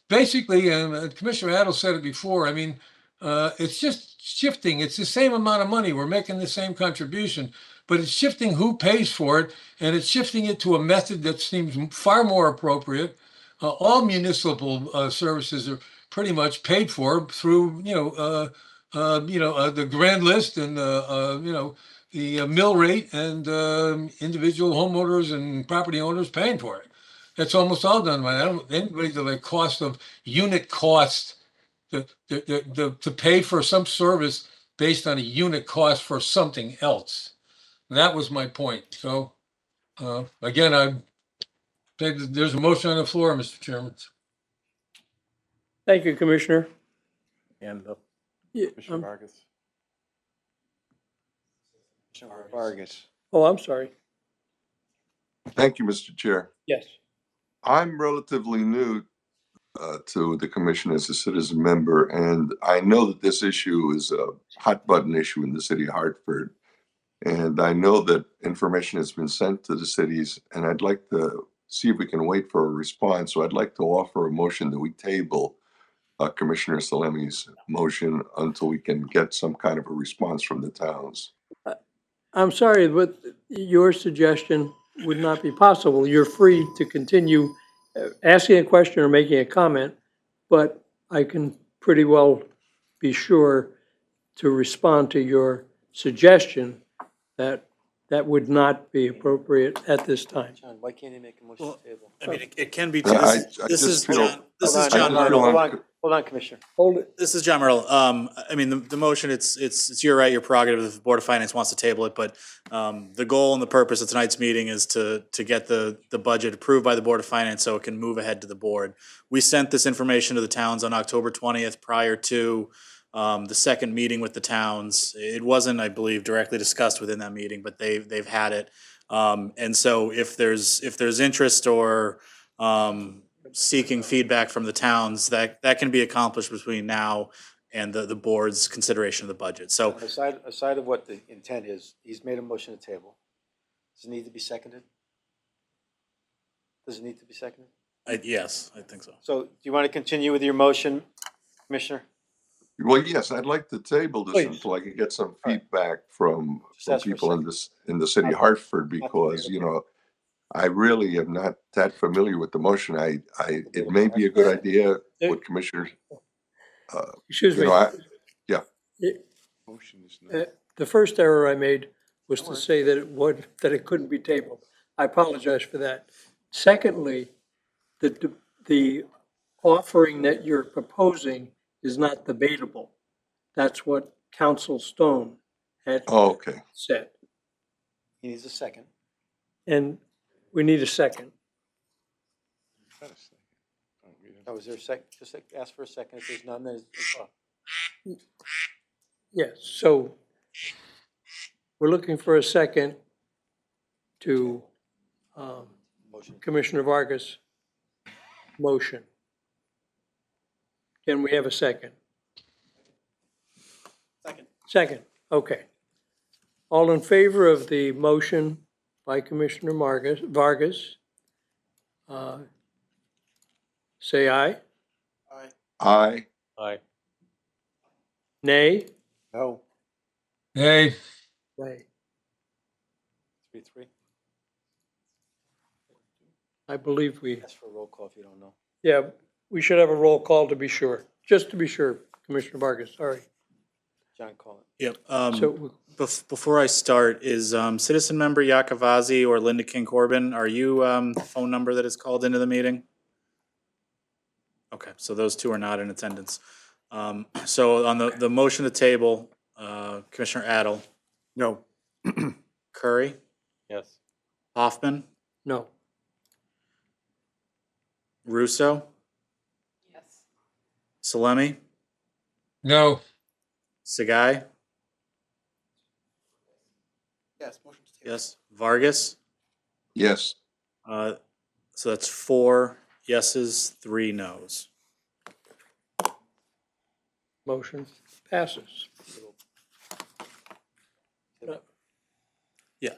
basically, and Commissioner Adel said it before. I mean, it's just shifting. It's the same amount of money. We're making the same contribution, but it's shifting who pays for it, and it's shifting it to a method that seems far more appropriate. All municipal services are pretty much paid for through the grand list and the mill rate and individual homeowners and property owners paying for it. That's almost all done by anybody. The cost of unit cost to pay for some service based on a unit cost for something else. And that was my point. So, again, there's a motion on the floor, Mr. Chairman. Thank you, Commissioner. And Yeah, Commissioner Vargas. Commissioner Vargas. Oh, I'm sorry. Thank you, Mr. Chair. Yes. I'm relatively new to the commission as a citizen member, and I know that this issue is a hot button issue in the city of Hartford. And I know that information has been sent to the cities, and I'd like to see if we can wait for a response. So I'd like to offer a motion that we table Commissioner Salemi's motion until we can get some kind of a response from the towns. I'm sorry, but your suggestion would not be possible. You're free to continue asking a question or making a comment, but I can pretty well be sure to respond to your suggestion that that would not be appropriate at this time. John, why can't you make a motion to table? I mean, it can be, I this just is feel- John, this is I John just feel Myrtle. Hold on, Commissioner. Hold it. This is John Myrtle. I mean, the motion, it's your right, your prerogative if the Board of Finance wants to table it, but the goal and the purpose of tonight's meeting is to get the budget approved by the Board of Finance so it can move ahead to the board. We sent this information to the towns on October 20th prior to the second meeting with the towns. It wasn't, I believe, directly discussed within that meeting, but they've had it. And so if there's interest or seeking feedback from the towns, that can be accomplished between now and the board's consideration of the budget. So Aside of what the intent is, he's made a motion to table. Does it need to be seconded? Does it need to be seconded? yes, I think so. So do you want to continue with your motion, Commissioner? Well, yes, I'd like to table this Please. until I can get some feedback from Just ask for a people second. in the city of Hartford, because, you know, I really am not that familiar with the motion. It may be a good idea with Commissioner, Excuse you me. know, yeah. Motion is not. The first error I made was to say that it couldn't be tabled. I apologize for that. Secondly, the offering that you're proposing is not debatable. That's what Council Stone had Oh, okay. said. He needs a second. And we need a second. Oh, is there a second? Just ask for a second. If there's none, then it's Yes, so we're looking for a second to motion. Commissioner Vargas' motion. Can we have a second? Second. Second, okay. All in favor of the motion by Commissioner Vargas, say aye. Aye. Aye. Aye. Nay? No. Hey, Nay. 3-3. I believe we, Ask for a roll call if you don't know. yeah, we should have a roll call to be sure, just to be sure, Commissioner Vargas, sorry. John, call it. Yep. So, Before I start, is citizen member Yakavazi or Linda King Corbin, are you the phone number that is called into the meeting? Okay, so those two are not in attendance. So on the motion to table, Commissioner Adel, No. Curry, Yes. Hoffman, no. Russo, Yes. Salemi, no, Sagai, Yes, motion to table. yes, Vargas. Yes. So that's 4 yeses, 3 nos. Motion passes. Yes.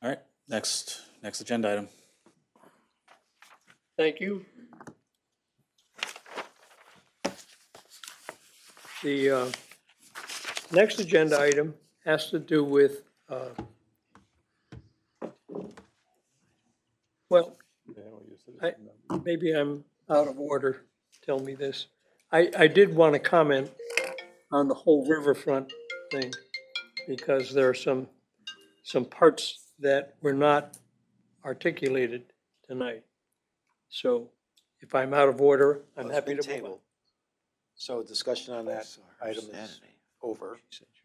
All right, next agenda item. Thank you. The next agenda item has to do with, well, maybe I'm out of order, tell me this. I did want to comment on the whole riverfront thing, because there are some parts that were not articulated tonight. So If I'm out of order, I'm It's happy been to move on. tabled. So discussion on that item is over.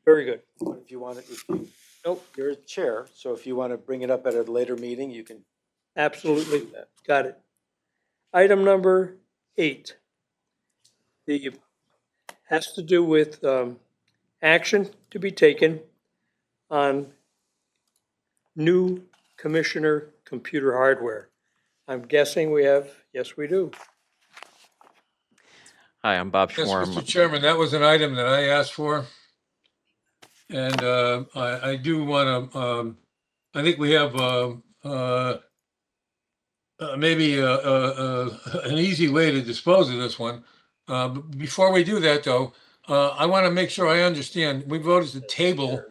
Very good. But if you want to, if you, Nope, you're chair, so if you want to bring it up at a later meeting, you can. absolutely. Got it. Item number 8. Has to do with action to be taken on new commissioner computer hardware. I'm guessing we have, yes, we do. Hi, I'm Bob Yes, Schwarm. Mr. Chairman, that was an item that I asked for. And I do want to, I think we have maybe an easy way to dispose of this one. But before we do that, though, I want to make sure I understand. We voted to table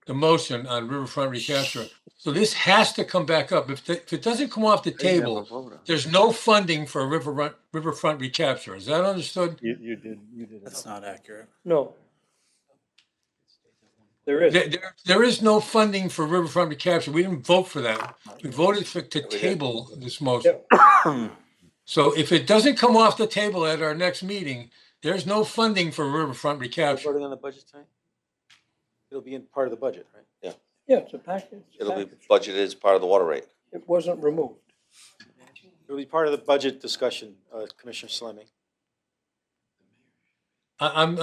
the motion on Riverfront recapture. So this has to come back up. If it doesn't come off the table, there's no funding for Riverfront recapture. Is that understood? You did. That's not accurate. No. There is. There is no funding for Riverfront recapture. We didn't vote for that. We voted to table this motion. So if it doesn't come off the table at our next meeting, there's no funding for Riverfront We're recapture. voting on the budget tonight? It'll be in part of the budget, right? Yeah, it's a package. It'll be budgeted as part of the water rate. It wasn't removed. It'll be part of the budget discussion, Commissioner Salemi. I'm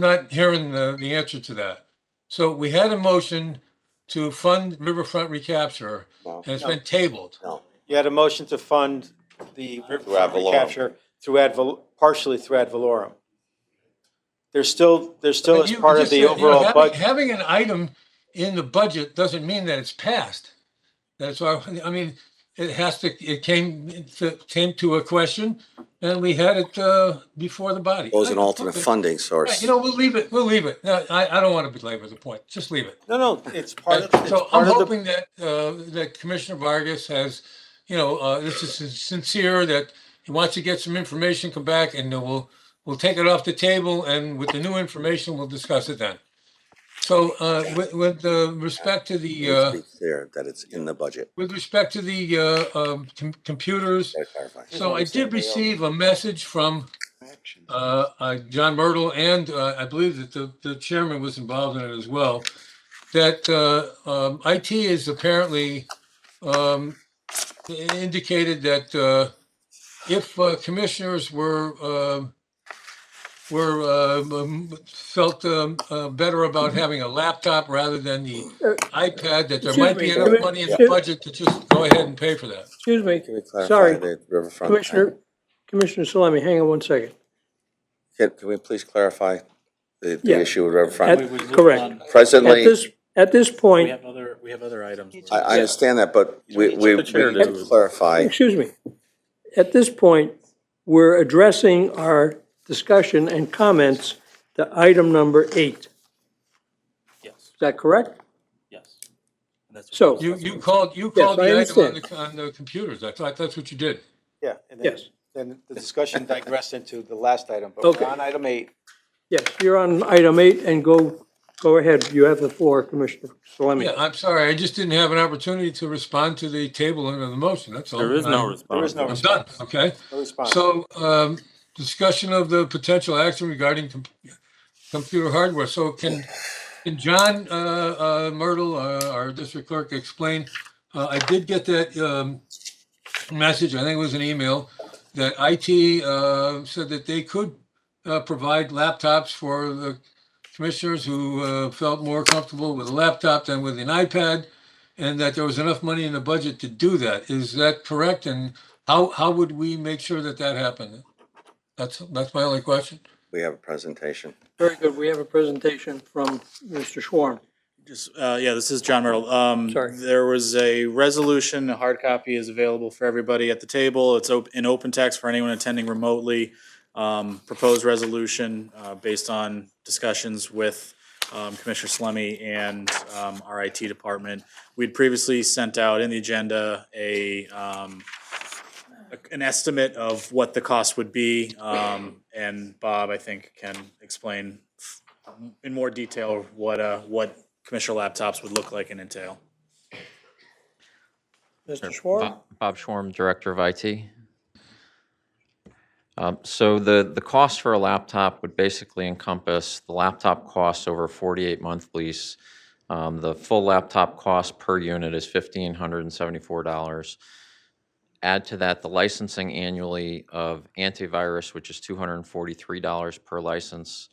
not hearing the answer to that. So we had a motion to fund Riverfront recapture, and it's been tabled. No. You had a motion to fund the ad riverfront valorem. recapture partially through ad valorem. There's still as part of the overall budget. Having an item in the budget doesn't mean that it's passed. That's why, I mean, it came to a question, and we had it before the body. It was an alternate funding source. Right, you know, we'll leave it. No, I don't want to belabor the point. Just leave it. No, it's part of. So I'm hoping that that Commissioner Vargas has, this is sincere, that he wants to get some information, come back, and we'll take it off the table, and with the new information, we'll discuss it then. So with respect to the To be clear that it's in the budget. computers, Gotta clarify. so I did receive a message from John Myrtle, and I believe that the chairman was involved in it as well, that IT is apparently indicated that if commissioners felt better about having a laptop rather than the iPad, that there might be enough money in the budget to just go ahead and pay for that. Excuse me. Can we clarify Sorry, the Riverfront? Commissioner Salemi, hang on one second. Can we please clarify the Yeah. issue with Riverfront? Correct. Presently, At this point, We have other items. I understand that, but we need to clarify. excuse me, at this point, we're addressing our discussion and comments to item number 8. Yes, Is that correct? yes. So, You called Yes, the I item understand. on the computers. I thought that's what you did. Yeah, and yes, then the discussion digressed into the last item, but Okay. we're on item 8. yes, you're on item 8, and go ahead. You have the floor, Commissioner Salemi. Yeah, I'm sorry. I just didn't have an opportunity to respond to the tabling of the motion. That's all. There is no response. There is no I'm done, response. okay? No response. So, discussion of the potential action regarding computer hardware. So can John Myrtle, our district clerk, explain? I did get that message, I think it was an email, that IT said that they could provide laptops for the commissioners who felt more comfortable with a laptop than with an iPad, and that there was enough money in the budget to do that. Is that correct? And how would we make sure that happened? That's my only question. We have a presentation. Very good. We have a presentation from Mr. Schwarm. This is John Myrtle. Sorry. There was a resolution, a hard copy is available for everybody at the table. It's in open text for anyone attending remotely. Proposed resolution based on discussions with Commissioner Salemi and our IT department. We'd previously sent out in the agenda an estimate of what the cost would be, and Bob, I think, can explain in more detail what Commissioner laptops would look like and entail. Mr. Schwarm? Bob Schwarm, Director of IT. So the cost for a laptop would basically encompass the laptop cost over a 48-month lease. The full laptop cost per unit is $1,574. Add to that the licensing annually of antivirus, which is $243 per license.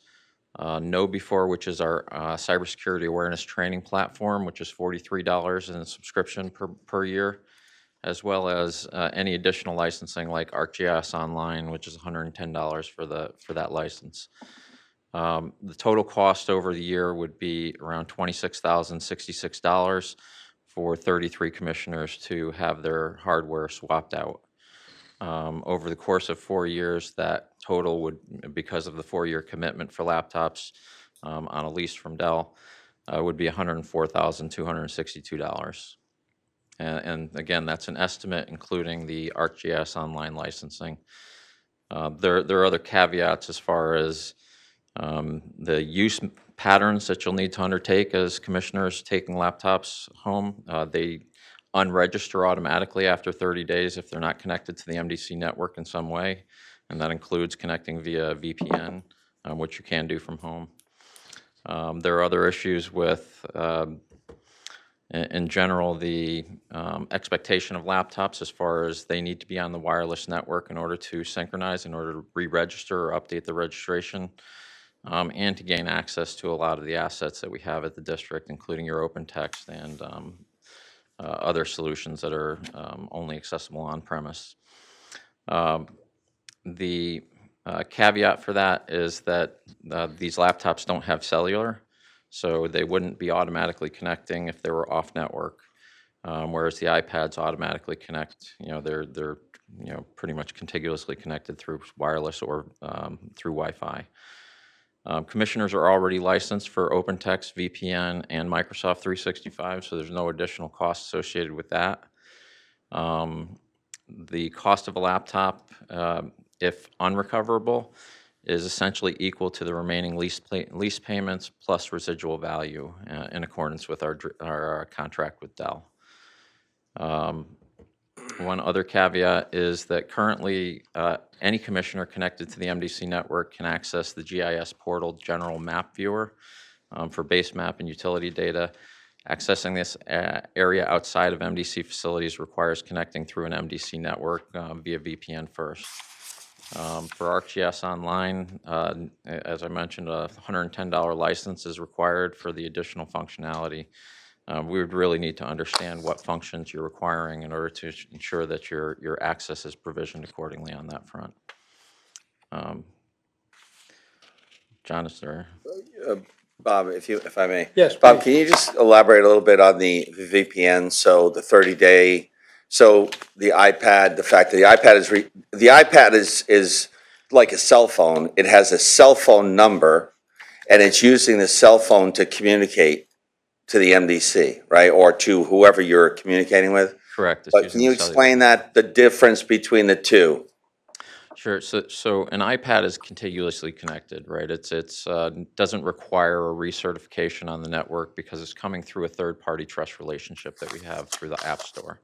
KnowBe4, which is our cybersecurity awareness training platform, which is $43 in a subscription per year, as well as any additional licensing like ArcGIS Online, which is $110 for that license. The total cost over the year would be around $26,066 for 33 commissioners to have their hardware swapped out. Over the course of 4 years, that total would, because of the 4-year commitment for laptops on a lease from Dell, would be $104,262. And again, that's an estimate including the ArcGIS Online licensing. There are other caveats as far as the use patterns that you'll need to undertake as commissioners taking laptops home. They unregister automatically after 30 days if they're not connected to the MDC network in some way, and that includes connecting via VPN, which you can do from home. There are other issues with, in general, the expectation of laptops as far as they need to be on the wireless network in order to synchronize, in order to re-register or update the registration, and to gain access to a lot of the assets that we have at the district, including your open text and other solutions that are only accessible on premise. The caveat for that is that these laptops don't have cellular, so they wouldn't be automatically connecting if they were off network. Whereas the iPads automatically connect. They're pretty much contiguously connected through wireless or through Wi-Fi. Commissioners are already licensed for OpenText, VPN, and Microsoft 365, so there's no additional cost associated with that. The cost of a laptop, if unrecoverable, is essentially equal to the remaining lease payments plus residual value in accordance with our contract with Dell. One other caveat is that currently any commissioner connected to the MDC network can access the GIS portal general map viewer for base map and utility data. Accessing this area outside of MDC facilities requires connecting through an MDC network via VPN first. For ArcGIS Online, as I mentioned, a $110 license is required for the additional functionality. We would really need to understand what functions you're requiring in order to ensure that your access is provisioned accordingly on that front. John, is there? Bob, if I may. Yes, Bob, please. can you just elaborate a little bit on the VPN? So the 30-day, so the iPad, the fact that the iPad is like a cell phone. It has a cell phone number, and it's using the cell phone to communicate to the MDC, right, or to whoever you're communicating with. Correct. But can you explain the difference between the two? Sure. So an iPad is contiguously connected, right? It doesn't require a recertification on the network because it's coming through a third-party trust relationship that we have through the App Store.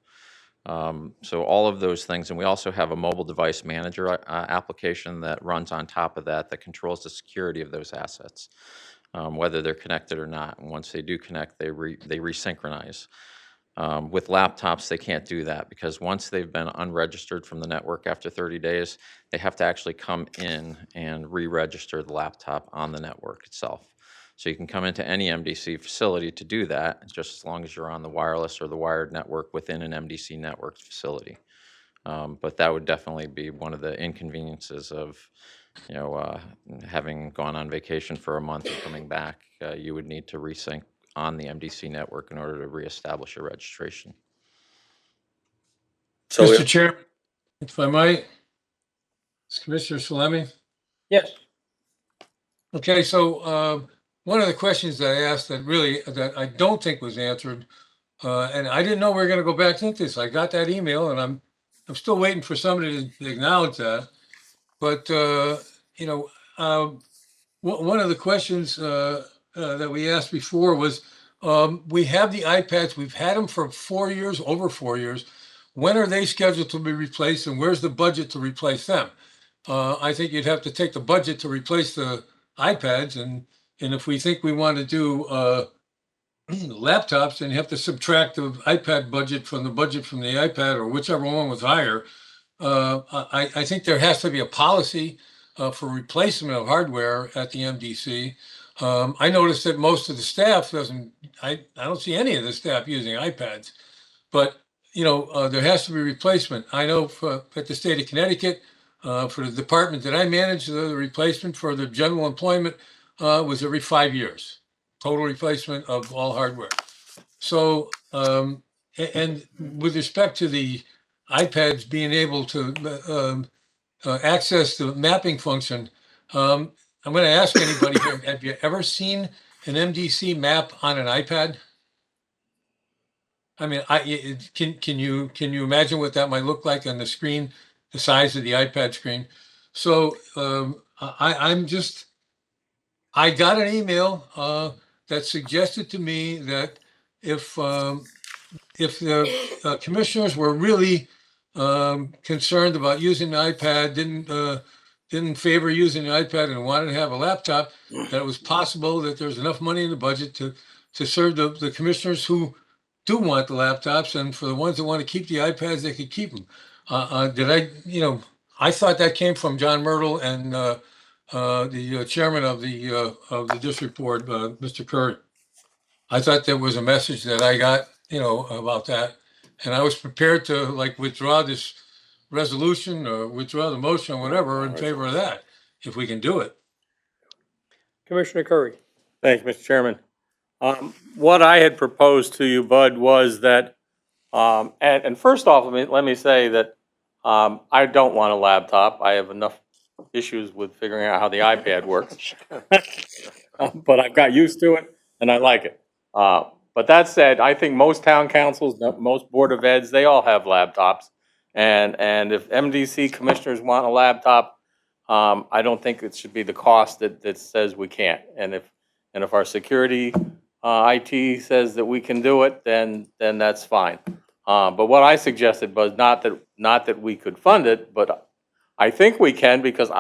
So all of those things, and we also have a mobile device manager application that runs on top of that controls the security of those assets, whether they're connected or not. And once they do connect, they resynchronize. With laptops, they can't do that because once they've been unregistered from the network after 30 days, they have to actually come in and re-register the laptop on the network itself. So you can come into any MDC facility to do that, just as long as you're on the wireless or the wired network within an MDC network facility. But that would definitely be one of the inconveniences of, having gone on vacation for a month and coming back. You would need to resync on the MDC network in order to reestablish your registration. So, Mr. Chair, if I might, Commissioner Salemi. Yes. Okay, so one of the questions that I asked that I don't think was answered, and I didn't know we were going to go back into this. I got that email, and I'm still waiting for somebody to acknowledge that. But one of the questions that we asked before was, we have the iPads. We've had them for 4 years, over 4 years. When are they scheduled to be replaced, and where's the budget to replace them? I think you'd have to take the budget to replace the iPads, and if we think we want to do laptops, then you have to subtract the iPad budget from the iPad, or whichever one was higher. I think there has to be a policy for replacement of hardware at the MDC. I noticed that most of the staff doesn't, I don't see any of the staff using iPads, but there has to be replacement. I know at the state of Connecticut, for the department that I manage, the replacement for the general employment was every 5 years, total replacement of all hardware. So, and with respect to the iPads being able to access the mapping function, I'm going to ask anybody here, have you ever seen an MDC map on an iPad? I mean, can you imagine what that might look like on the screen, the size of the iPad screen? So I got an email that suggested to me that if the commissioners were really concerned about using the iPad, didn't favor using the iPad and wanted to have a laptop, that it was possible that there's enough money in the budget to serve the commissioners who do want the laptops, and for the ones that want to keep the iPads, they could keep them. I thought that came from John Myrtle and the chairman of the district board, Mr. Curry. I thought there was a message that I got, about that, and I was prepared to withdraw this resolution or withdraw the motion, or whatever, in favor of that, if we can do it. Commissioner Curry. Thank you, Mr. Chairman. What I had proposed to you, Bud, was that, and first off, let me say that I don't want a laptop. I have enough issues with figuring out how the iPad works. But I've got used to it, and I like it. But that said, I think most town councils, most Board of Eds, they all have laptops. And if MDC commissioners want a laptop, I don't think it should be the cost that says we can't. And if our security IT says that we can do it, then that's fine. But what I suggested was not that we could fund it, but I think we can, because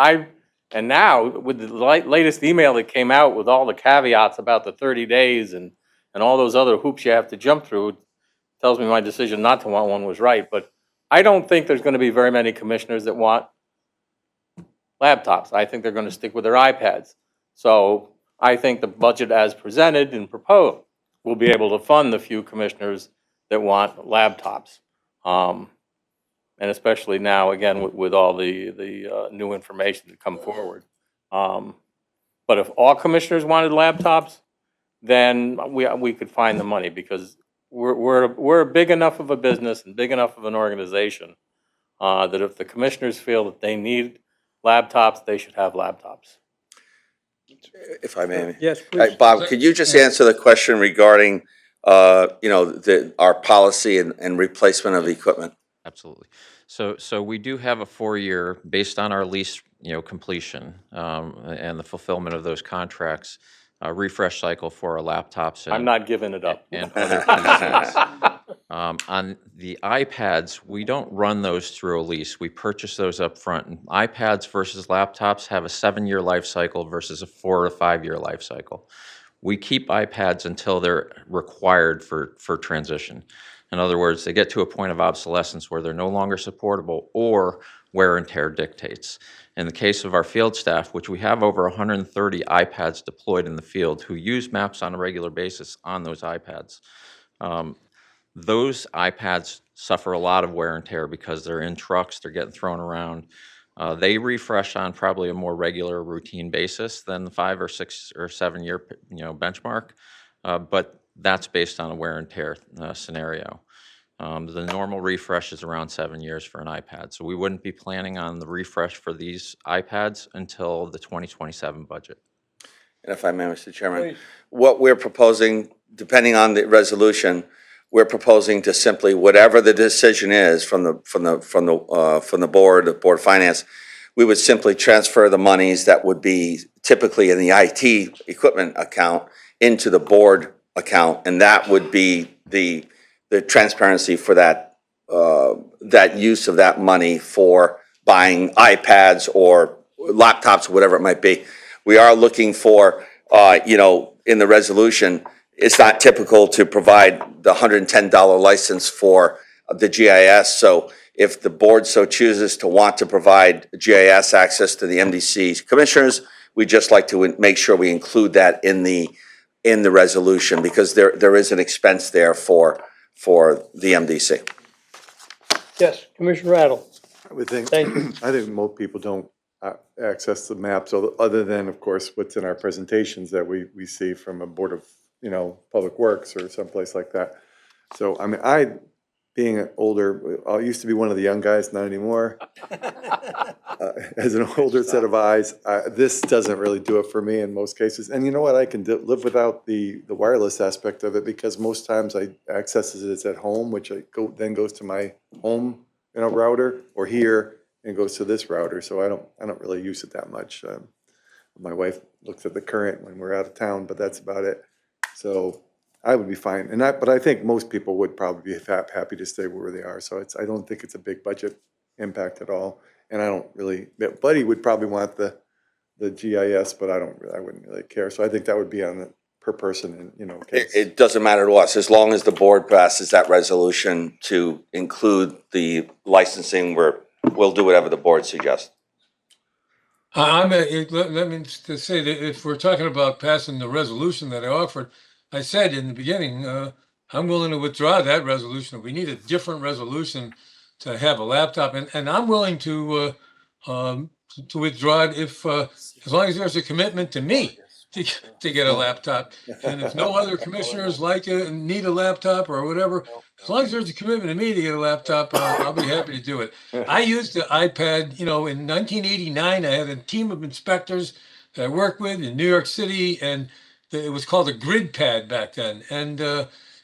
and now with the latest email that came out with all the caveats about the 30 days and all those other hoops you have to jump through, it tells me my decision not to want one was right. But I don't think there's going to be very many commissioners that want laptops. I think they're going to stick with their iPads. So I think the budget as presented and proposed will be able to fund the few commissioners that want laptops. And especially now, again, with all the new information to come forward. But if all commissioners wanted laptops, then we could find the money, because we're big enough of a business and big enough of an organization that if the commissioners feel that they need laptops, they should have laptops. If I may. Yes, please. Bob, could you just answer the question regarding, our policy and replacement of equipment? Absolutely. So we do have a 4-year, based on our lease, completion and the fulfillment of those contracts, refresh cycle for our laptops. I'm not giving it up. And other PCs. On the iPads, we don't run those through a lease. We purchase those up front. And iPads versus laptops have a 7-year life cycle versus a 4 to 5-year life cycle. We keep iPads until they're required for transition. In other words, they get to a point of obsolescence where they're no longer supportable or wear and tear dictates. In the case of our field staff, which we have over 130 iPads deployed in the field who use maps on a regular basis on those iPads, those iPads suffer a lot of wear and tear because they're in trucks, they're getting thrown around. They refresh on probably a more regular routine basis than the 5 or 6 or 7 year benchmark, but that's based on a wear and tear scenario. The normal refresh is around 7 years for an iPad, so we wouldn't be planning on the refresh for these iPads until the 2027 budget. And if I may, Mr. Chairman, what we're proposing, depending on the resolution, we're proposing to simply, whatever the decision is from the board of finance, we would simply transfer the monies that would be typically in the IT equipment account into the board account, and that would be the transparency for that use of that money for buying iPads or laptops, whatever it might be. We are looking for, in the resolution, it's not typical to provide the $110 license for the GIS. So if the board so chooses to want to provide GIS access to the MDC commissioners, we just like to make sure we include that in the resolution, because there is an expense there for the MDC. Yes, Commissioner Rattle. I would think, Thank you. I think most people don't access the maps, other than, of course, what's in our presentations that we see from a Board of, Public Works or someplace like that. So, I mean, being older, I used to be one of the young guys, not anymore. As an older set of eyes, this doesn't really do it for me in most cases. And you know what? I can live without the wireless aspect of it, because most times I access it at home, which then goes to my home, router, or here and goes to this router. So I don't really use it that much. My wife looks at the current when we're out of town, but that's about it. So I would be fine. But I think most people would probably be happy to stay where they are. So I don't think it's a big budget impact at all. And I don't really, Buddy would probably want the GIS, but I wouldn't really care. So I think that would be on the per person, case. It doesn't matter to us, as long as the board passes that resolution to include the licensing, we'll do whatever the board suggests. Let me just say that if we're talking about passing the resolution that I offered, I said in the beginning, I'm willing to withdraw that resolution. We need a different resolution to have a laptop, and I'm willing to withdraw it if, as long as there's a commitment to me to get a laptop. And if no other commissioners like it and need a laptop or whatever, as long as there's a commitment to me to get a laptop, I'll be happy to do it. I used the iPad, in 1989, I had a team of inspectors that I worked with in New York City, and it was called a grid pad back then. And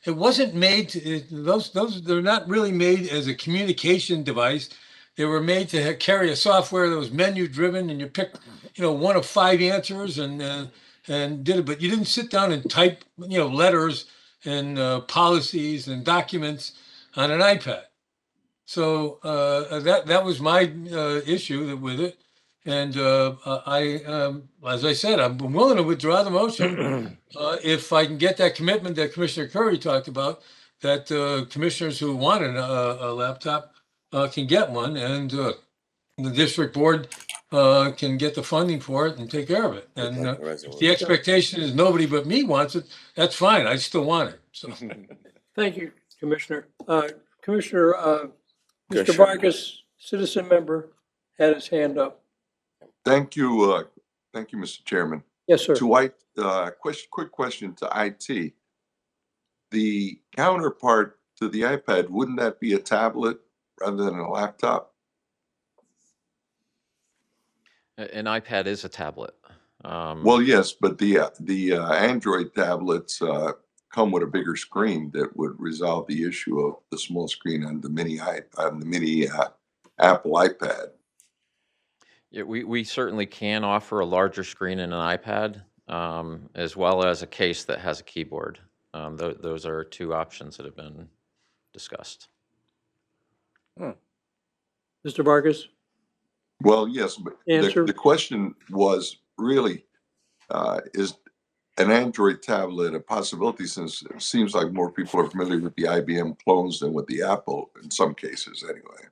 it wasn't made they're not really made as a communication device. They were made to carry a software that was menu driven, and you picked, one of 5 answers and did it. But you didn't sit down and type, letters and policies and documents on an iPad. So that was my issue with it. And as I said, I'm willing to withdraw the motion if I can get that commitment that Commissioner Curry talked about, that commissioners who wanted a laptop can get one, and the district board can get the funding for it and take care of it. And if the expectation is nobody but me wants it, that's fine. I still want it. So. Thank you, Commissioner. Commissioner, Mr. Vargas, citizen member, had his hand up. Thank you, Mr. Chairman. Yes, sir. Quick question to IT. The counterpart to the iPad, wouldn't that be a tablet rather than a laptop? An iPad is a tablet. Well, yes, but the Android tablets come with a bigger screen that would resolve the issue of the small screen on the mini Apple iPad. Yeah, we certainly can offer a larger screen in an iPad, as well as a case that has a keyboard. Those are 2 options that have been discussed. Mr. Vargas? Well, yes, but the question was really, is an Android tablet a possibility, since it seems like more people are familiar with the IBM clones than with the Apple, in some cases anyway.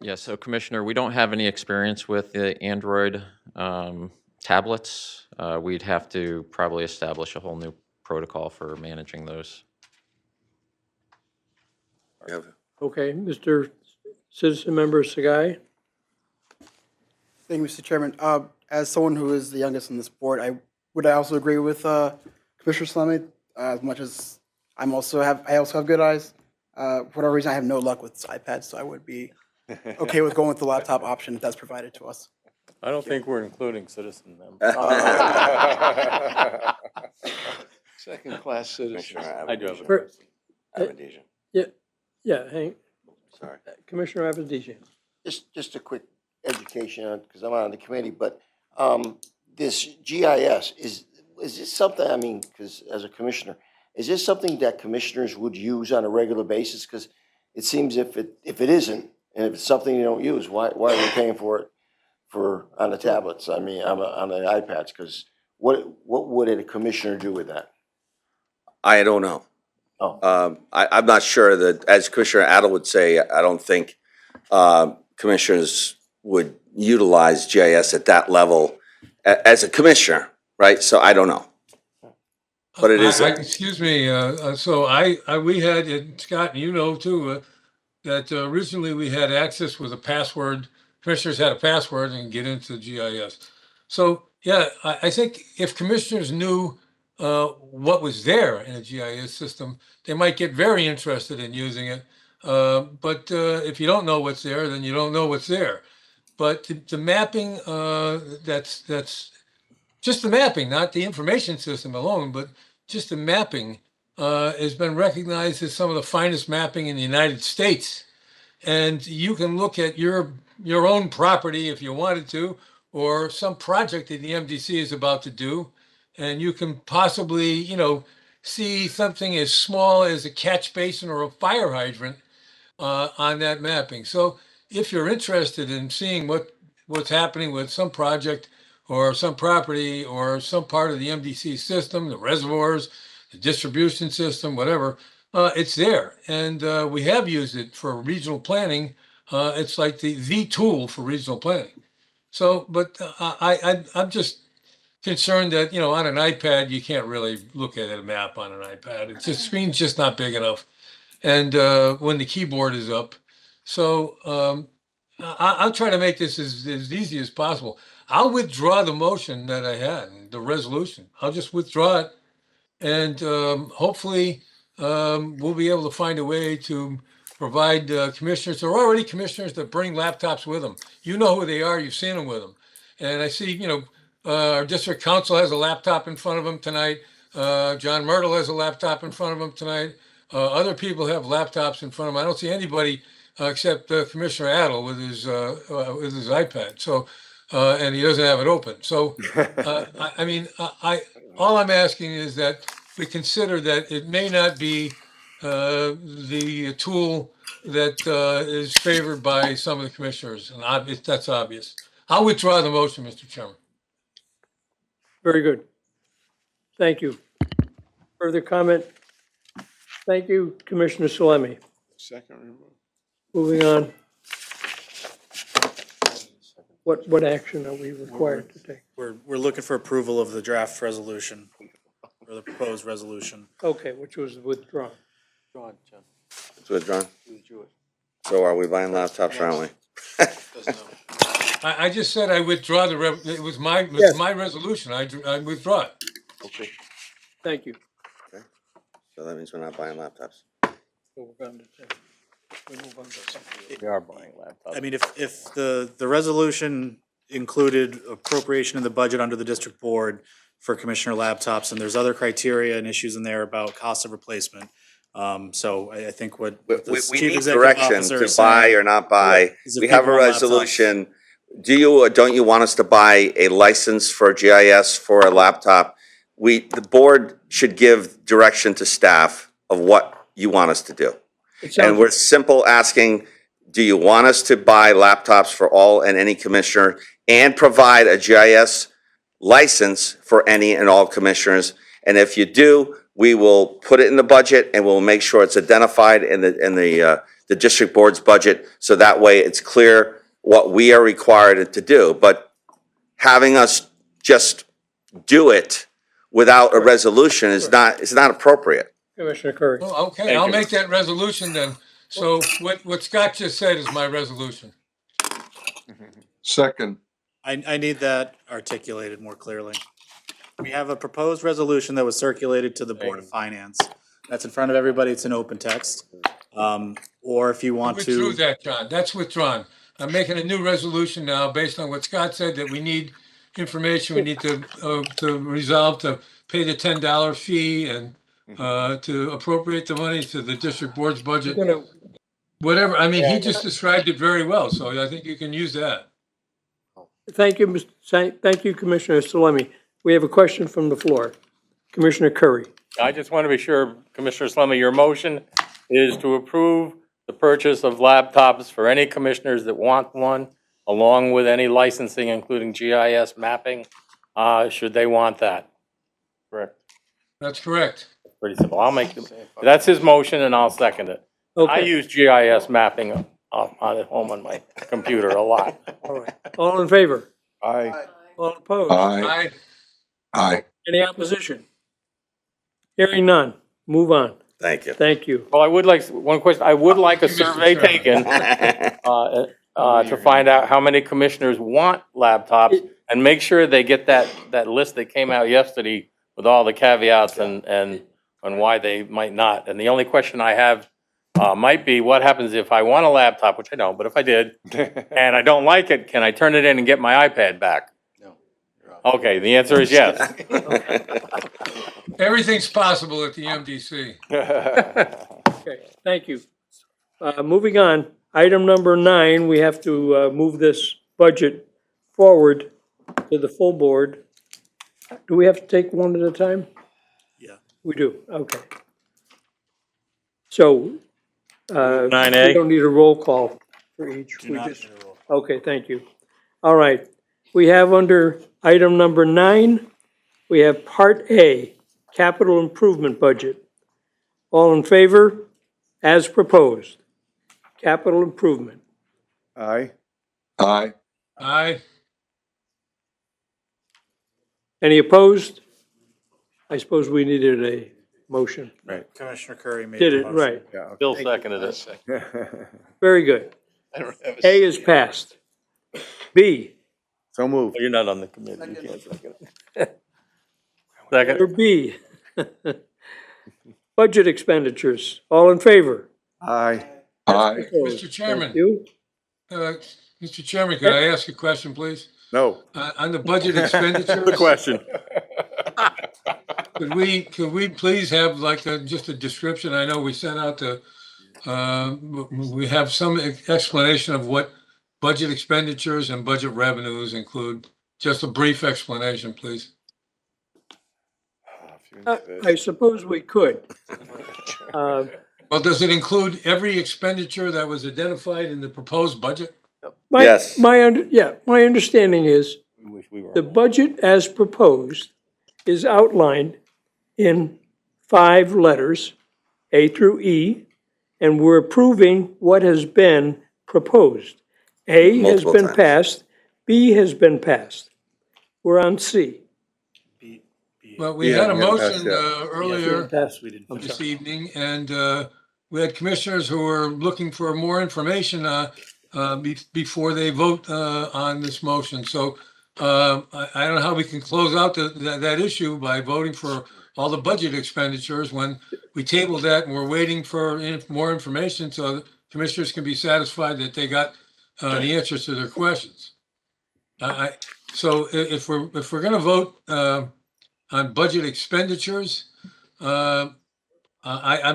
Yeah, so Commissioner, we don't have any experience with the Android tablets. We'd have to probably establish a whole new protocol for managing those. Okay, Mr. Citizen Member Sagai? Thank you, Mr. Chairman. As someone who is the youngest in this board, I also agree with Commissioner Salemi, as much as I also have good eyes. For whatever reason, I have no luck with iPads, so I would be okay with going with the laptop option if that's provided to us. I don't think we're including citizen members. Second-class citizen. I do have a Avedisian. Yeah, Hank. Sorry. Commissioner Avedisian. Just a quick education, because I'm on the committee, but this GIS, is this something, I mean, because as a commissioner, is this something that commissioners would use on a regular basis? Because it seems if it isn't, And if it's something you don't use, why are we paying for it on the tablets? I mean, on the iPads, because what would a commissioner do with that? I don't know. Oh. I'm not sure that, as Commissioner Adel would say, I don't think commissioners would utilize GIS at that level as a commissioner, right? So I don't know. But it is. Excuse me, so we had, and Scott, you know too, that originally we had access with a password. Commissioners had a password and get into GIS. So, yeah, I think if commissioners knew what was there in a GIS system, they might get very interested in using it. But if you don't know what's there, then you don't know what's there. But the mapping, that's just the mapping, not the information system alone, but just the mapping has been recognized as some of the finest mapping in the United States. And you can look at your own property if you wanted to, or some project that the MDC is about to do, and you can possibly, you know, see something as small as a catch basin or a fire hydrant on that mapping. So if you're interested in seeing what's happening with some project or some property or some part of the MDC system, the reservoirs, the distribution system, whatever, it's there. And we have used it for regional planning. It's like the tool for regional planning. So, but I'm just concerned that, you know, on an iPad, you can't really look at a map on an iPad. It's just, screen's just not big enough. And when the keyboard is up. So I'll try to make this as easy as possible. I'll withdraw the motion that I had, the resolution. I'll just withdraw it. And hopefully we'll be able to find a way to provide commissioners. There are already commissioners that bring laptops with them. You know who they are. You've seen them with them. And I see, you know, our district council has a laptop in front of them tonight. John Myrtle has a laptop in front of him tonight. Other people have laptops in front of them. I don't see anybody except Commissioner Adel with his iPad. So, and he doesn't have it open. So, I mean, all I'm asking is that we consider that it may not be the tool that is favored by some of the commissioners, and that's obvious. I'll withdraw the motion, Mr. Chairman. Very good. Thank you. Further comment? Thank you, Commissioner Salemi. Second removal. Moving on. What action are we required to take? We're looking for approval of the draft resolution, or the proposed resolution. Okay, which was withdrawn. It's withdrawn. So are we buying laptops, aren't we? I just said I withdraw it was my resolution. I withdraw it. Okay. Thank you. Okay. So that means we're not buying laptops. We are buying laptops. I mean, if the resolution included appropriation in the budget under the district board for commissioner laptops, and there's other criteria and issues in there about cost of replacement. So I think what the We chief need executive direction officer to is buy saying or not buy. is if We have a people want laptops. resolution. Do you or don't you want us to buy a license for GIS for a laptop? The board should give direction to staff of what you want us to do. And we're simple asking, do you want us to buy laptops for all and any commissioner and provide a GIS license for any and all commissioners? And if you do, we will put it in the budget and we'll make sure it's identified in the district board's budget. So that way it's clear what we are required to do. But having us just do it without a resolution is not appropriate. Commissioner Curry. Well, okay, I'll make that resolution then. So what Scott just said is my resolution. Second. I need that articulated more clearly. We have a proposed resolution that was circulated to the Board of Finance. That's in front of everybody. It's an open text. Or if you want to. Withdrew that, John. That's withdrawn. I'm making a new resolution now based on what Scott said, that we need information. We need to resolve to pay the $10 fee and to appropriate the money to the district board's budget. Whatever. I mean, he just described it very well, so I think you can use that. Thank you, thank you, Commissioner Salemi. We have a question from the floor. Commissioner Curry. I just want to be sure, Commissioner Salemi, your motion is to approve the purchase of laptops for any commissioners that want one, along with any licensing, including GIS mapping, should they want that. Correct. That's correct. Pretty simple. That's his motion and I'll second it. I Okay, use GIS mapping at home on my computer a lot. all right. All in favor? Aye. All opposed? Aye. Aye. Any opposition? Hearing none. Move on. Thank you. Thank you. Well, I would like, one question, I would like a survey taken to find out how many commissioners want laptops and make sure they get that list that came out yesterday with all the caveats and why they might not. And the only question I have might be, what happens if I want a laptop, which I don't, but if I did, and I don't like it, can I turn it in and get my iPad back? No. Okay, the answer is yes. Everything's possible at the MDC. Okay, thank you. Moving on, item number 9, we have to move this budget forward to the full board. Do we have to take one at a time? Yeah. We do, okay. So, 9A. we don't need a roll call for each. Do We not just, need a roll. okay, thank you. All right, we have under item number 9, we have Part A, Capital Improvement Budget. All in favor? As proposed. Capital improvement. Aye. Aye. Aye. Any opposed? I suppose we needed a motion. Commissioner Curry made Did the it, motion. right. Yeah, okay. Bill seconded it. Very good. A is passed. B, So moved. You're not on the committee, you can't second it. or Second? B. Budget expenditures. All in favor? Aye. Aye. Mr. Chairman. Thank you. Mr. Chairman, could I ask a question, please? No. On the budget expenditures? question. Could we please have like just a description? I know we sent out we have some explanation of what budget expenditures and budget revenues include. Just a brief explanation, please. I suppose we could. Well, does it include every expenditure that was identified in the proposed budget? Yes. My understanding is the budget as proposed is outlined in 5 letters, A through E, and we're approving what has been proposed. A has Multiple been times. passed, B has been passed. We're on C. Well, we Yeah, had a we haven't passed motion yet. earlier Passed. this evening, and we had commissioners who were looking for more information before they vote on this motion. So I don't know how we can close out that issue by voting for all the budget expenditures when we tabled that and we're waiting for more information so the commissioners can be satisfied that they got the answers to their questions. So if we're going to vote on budget expenditures, I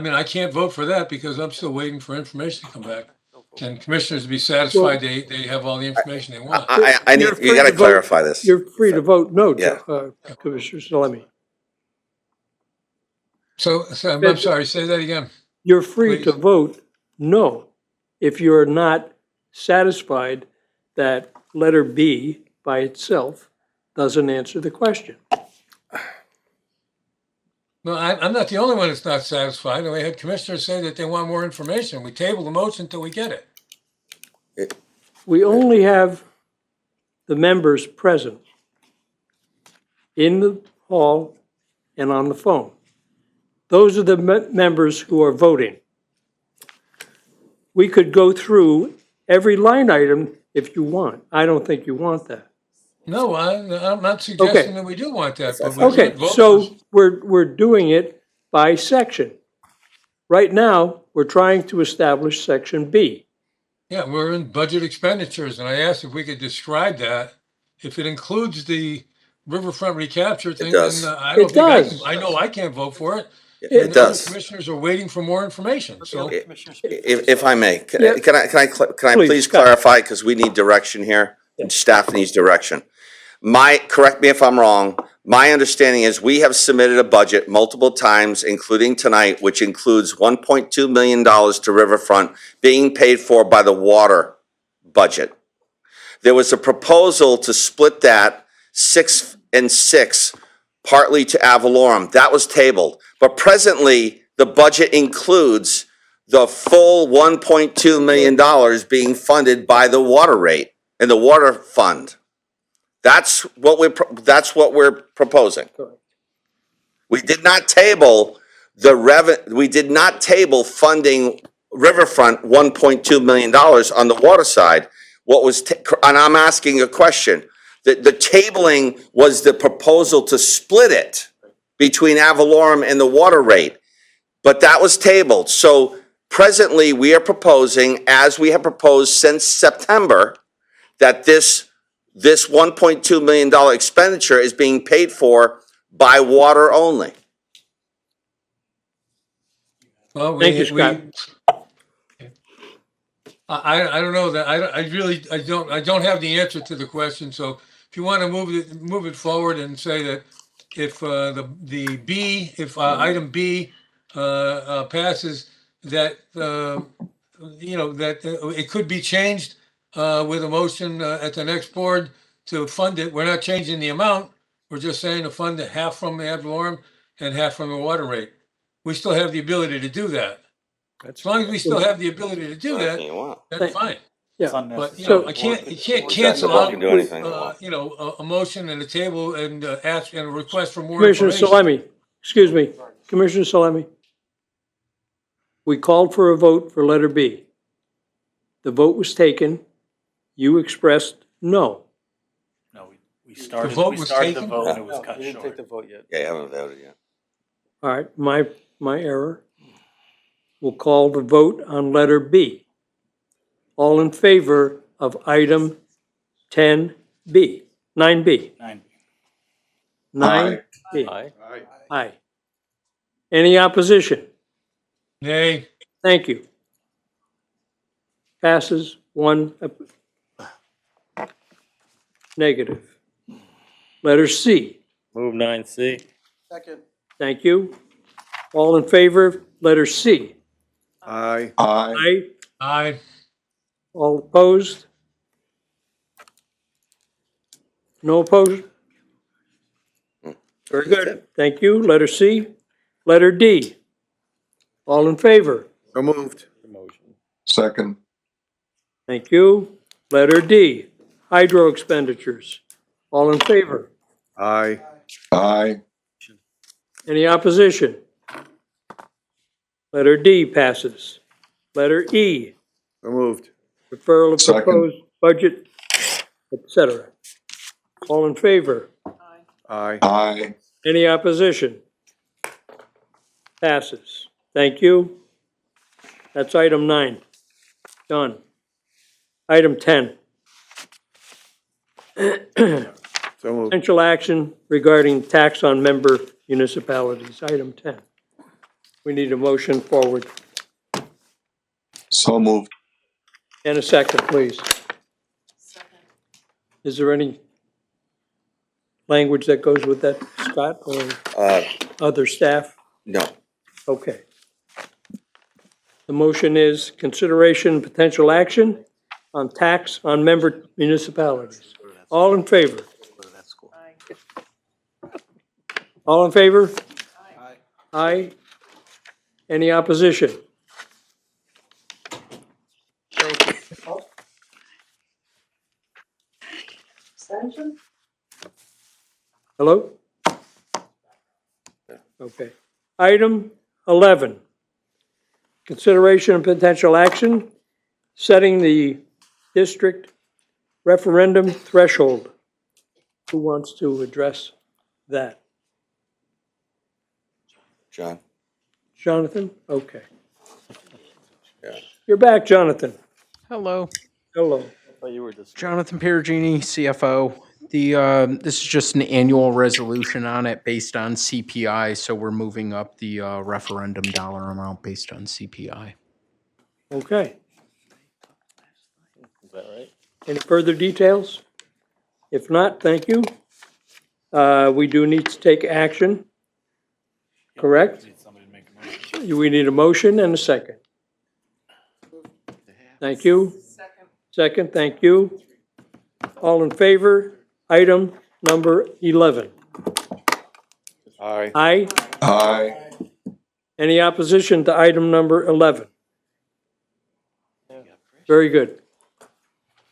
mean, I can't vote for that because I'm still waiting for information to come back. And commissioners to be satisfied they have all the information they want. I need, You're you free gotta to vote. clarify this. You're free to vote no, Yeah. Commissioner Salemi. So I'm sorry, say that again. You're free to Please. vote no if you're not satisfied that letter B by itself doesn't answer the question. No, I'm not the only one that's not satisfied. We had commissioners say that they want more information. We table the motion until we get it. We only have the members present in the hall and on the phone. Those are the members who are voting. We could go through every line item if you want. I don't think you want that. No, I'm not suggesting that we do want that, but we Okay, can't vote so we're doing it by section. Right now, we're trying to establish section B. Yeah, we're in budget expenditures, and I asked if we could describe that. If it includes the riverfront recapture thing, does. then I don't It think does. I know I can't vote for it. It And other does. commissioners are waiting for more information, so. If I may, Yeah. can I Please, please Scott. clarify, because we need direction here, and staff needs direction. correct me if I'm wrong, my understanding is we have submitted a budget multiple times, including tonight, which includes $1.2 million to Riverfront being paid for by the water budget. There was a proposal to split that 6 and 6, partly to Avalorum. That was tabled. But presently, the budget includes the full $1.2 million being funded by the water rate and the water fund. That's what we're proposing. We did not table we did not table funding Riverfront $1.2 million on the water side. And I'm asking a question. The tabling was the proposal to split it between Avalorum and the water rate, but that was tabled. So presently, we are proposing, as we have proposed since September, that this $1.2 million expenditure is being paid for by water only. Well, Thank you, Scott. I don't know that, I don't have the answer to the question, so if you want to move it forward and say that if item B passes, that, that it could be changed with a motion at the next board to fund it. We're not changing the amount. We're just saying to fund it half from the ad valorem and half from the water rate. We still have the ability to do that. As long as we still have the ability to do that, that's fine. Yeah. But, you So- can't cancel out, can do anything. a motion and a table and ask and a request for more Commissioner information. Salemi, excuse me, Commissioner Salemi. We called for a vote for letter B. The vote was taken. You expressed no. No, we started, vote we was started the taken? vote and it was cut We didn't take short. the vote yet. Yeah, I haven't voted yet. All right, my error. We'll call the vote on letter B. All in favor of item 10B, 9B. 9B. Aye. Aye. Any opposition? Nay. Thank you. Passes 1 negative. Letter C. Move 9C. Second. Thank you. All in favor of letter C? Aye. Aye. Aye. Aye. All opposed? No opposed? Very good. Thank you. Letter C. Letter D. All in favor? So moved. Second. Thank you. Letter D. Hydro expenditures. All in favor? Aye. Aye. Any opposition? Letter D passes. Letter E. So moved. Referral of Second. proposed budget, etc. All in favor? Aye. Aye. Any opposition? Passes. Thank you. That's item 9. Done. Item 10. So moved. Potential action regarding tax on member municipalities. Item 10. We need a motion forward. So moved. And a second, please. Is there any language that goes with that, Scott, or other staff? No. Okay. The motion is consideration and potential action on tax on member municipalities. All in favor? All in favor? Aye. Aye. Any opposition? Hello? Okay. Item 11, consideration and potential action, setting the district referendum threshold. Who wants to address that? John? Jonathan? Okay. Yeah. You're back, Jonathan. Hello. Hello. Jonathan Perugini, CFO. This is just an annual resolution on it based on CPI, so we're moving up the referendum dollar amount based on CPI. Okay. Is that right? Any further details? If not, thank you. We do need to take action, correct? We need a motion and a second. Thank you. Second, thank you. All in favor? Item number 11. Aye. Aye. Aye. Any opposition to item number 11? Very good.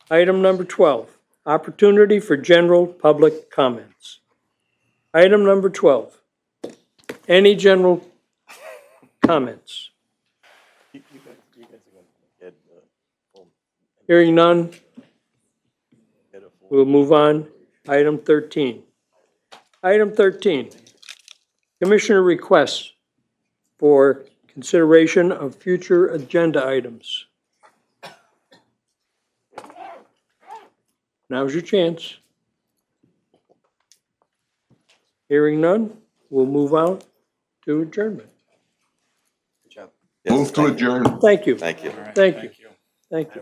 Item number 12, opportunity for general public comments. Item number 12, any general comments? Hearing none, we'll move on. Item 13. Item 13, Commissioner requests for consideration of future agenda items. Now's your chance. Hearing none, we'll move on to adjournment. Move to adjourn. Thank you. Thank you. Thank you. Thank you.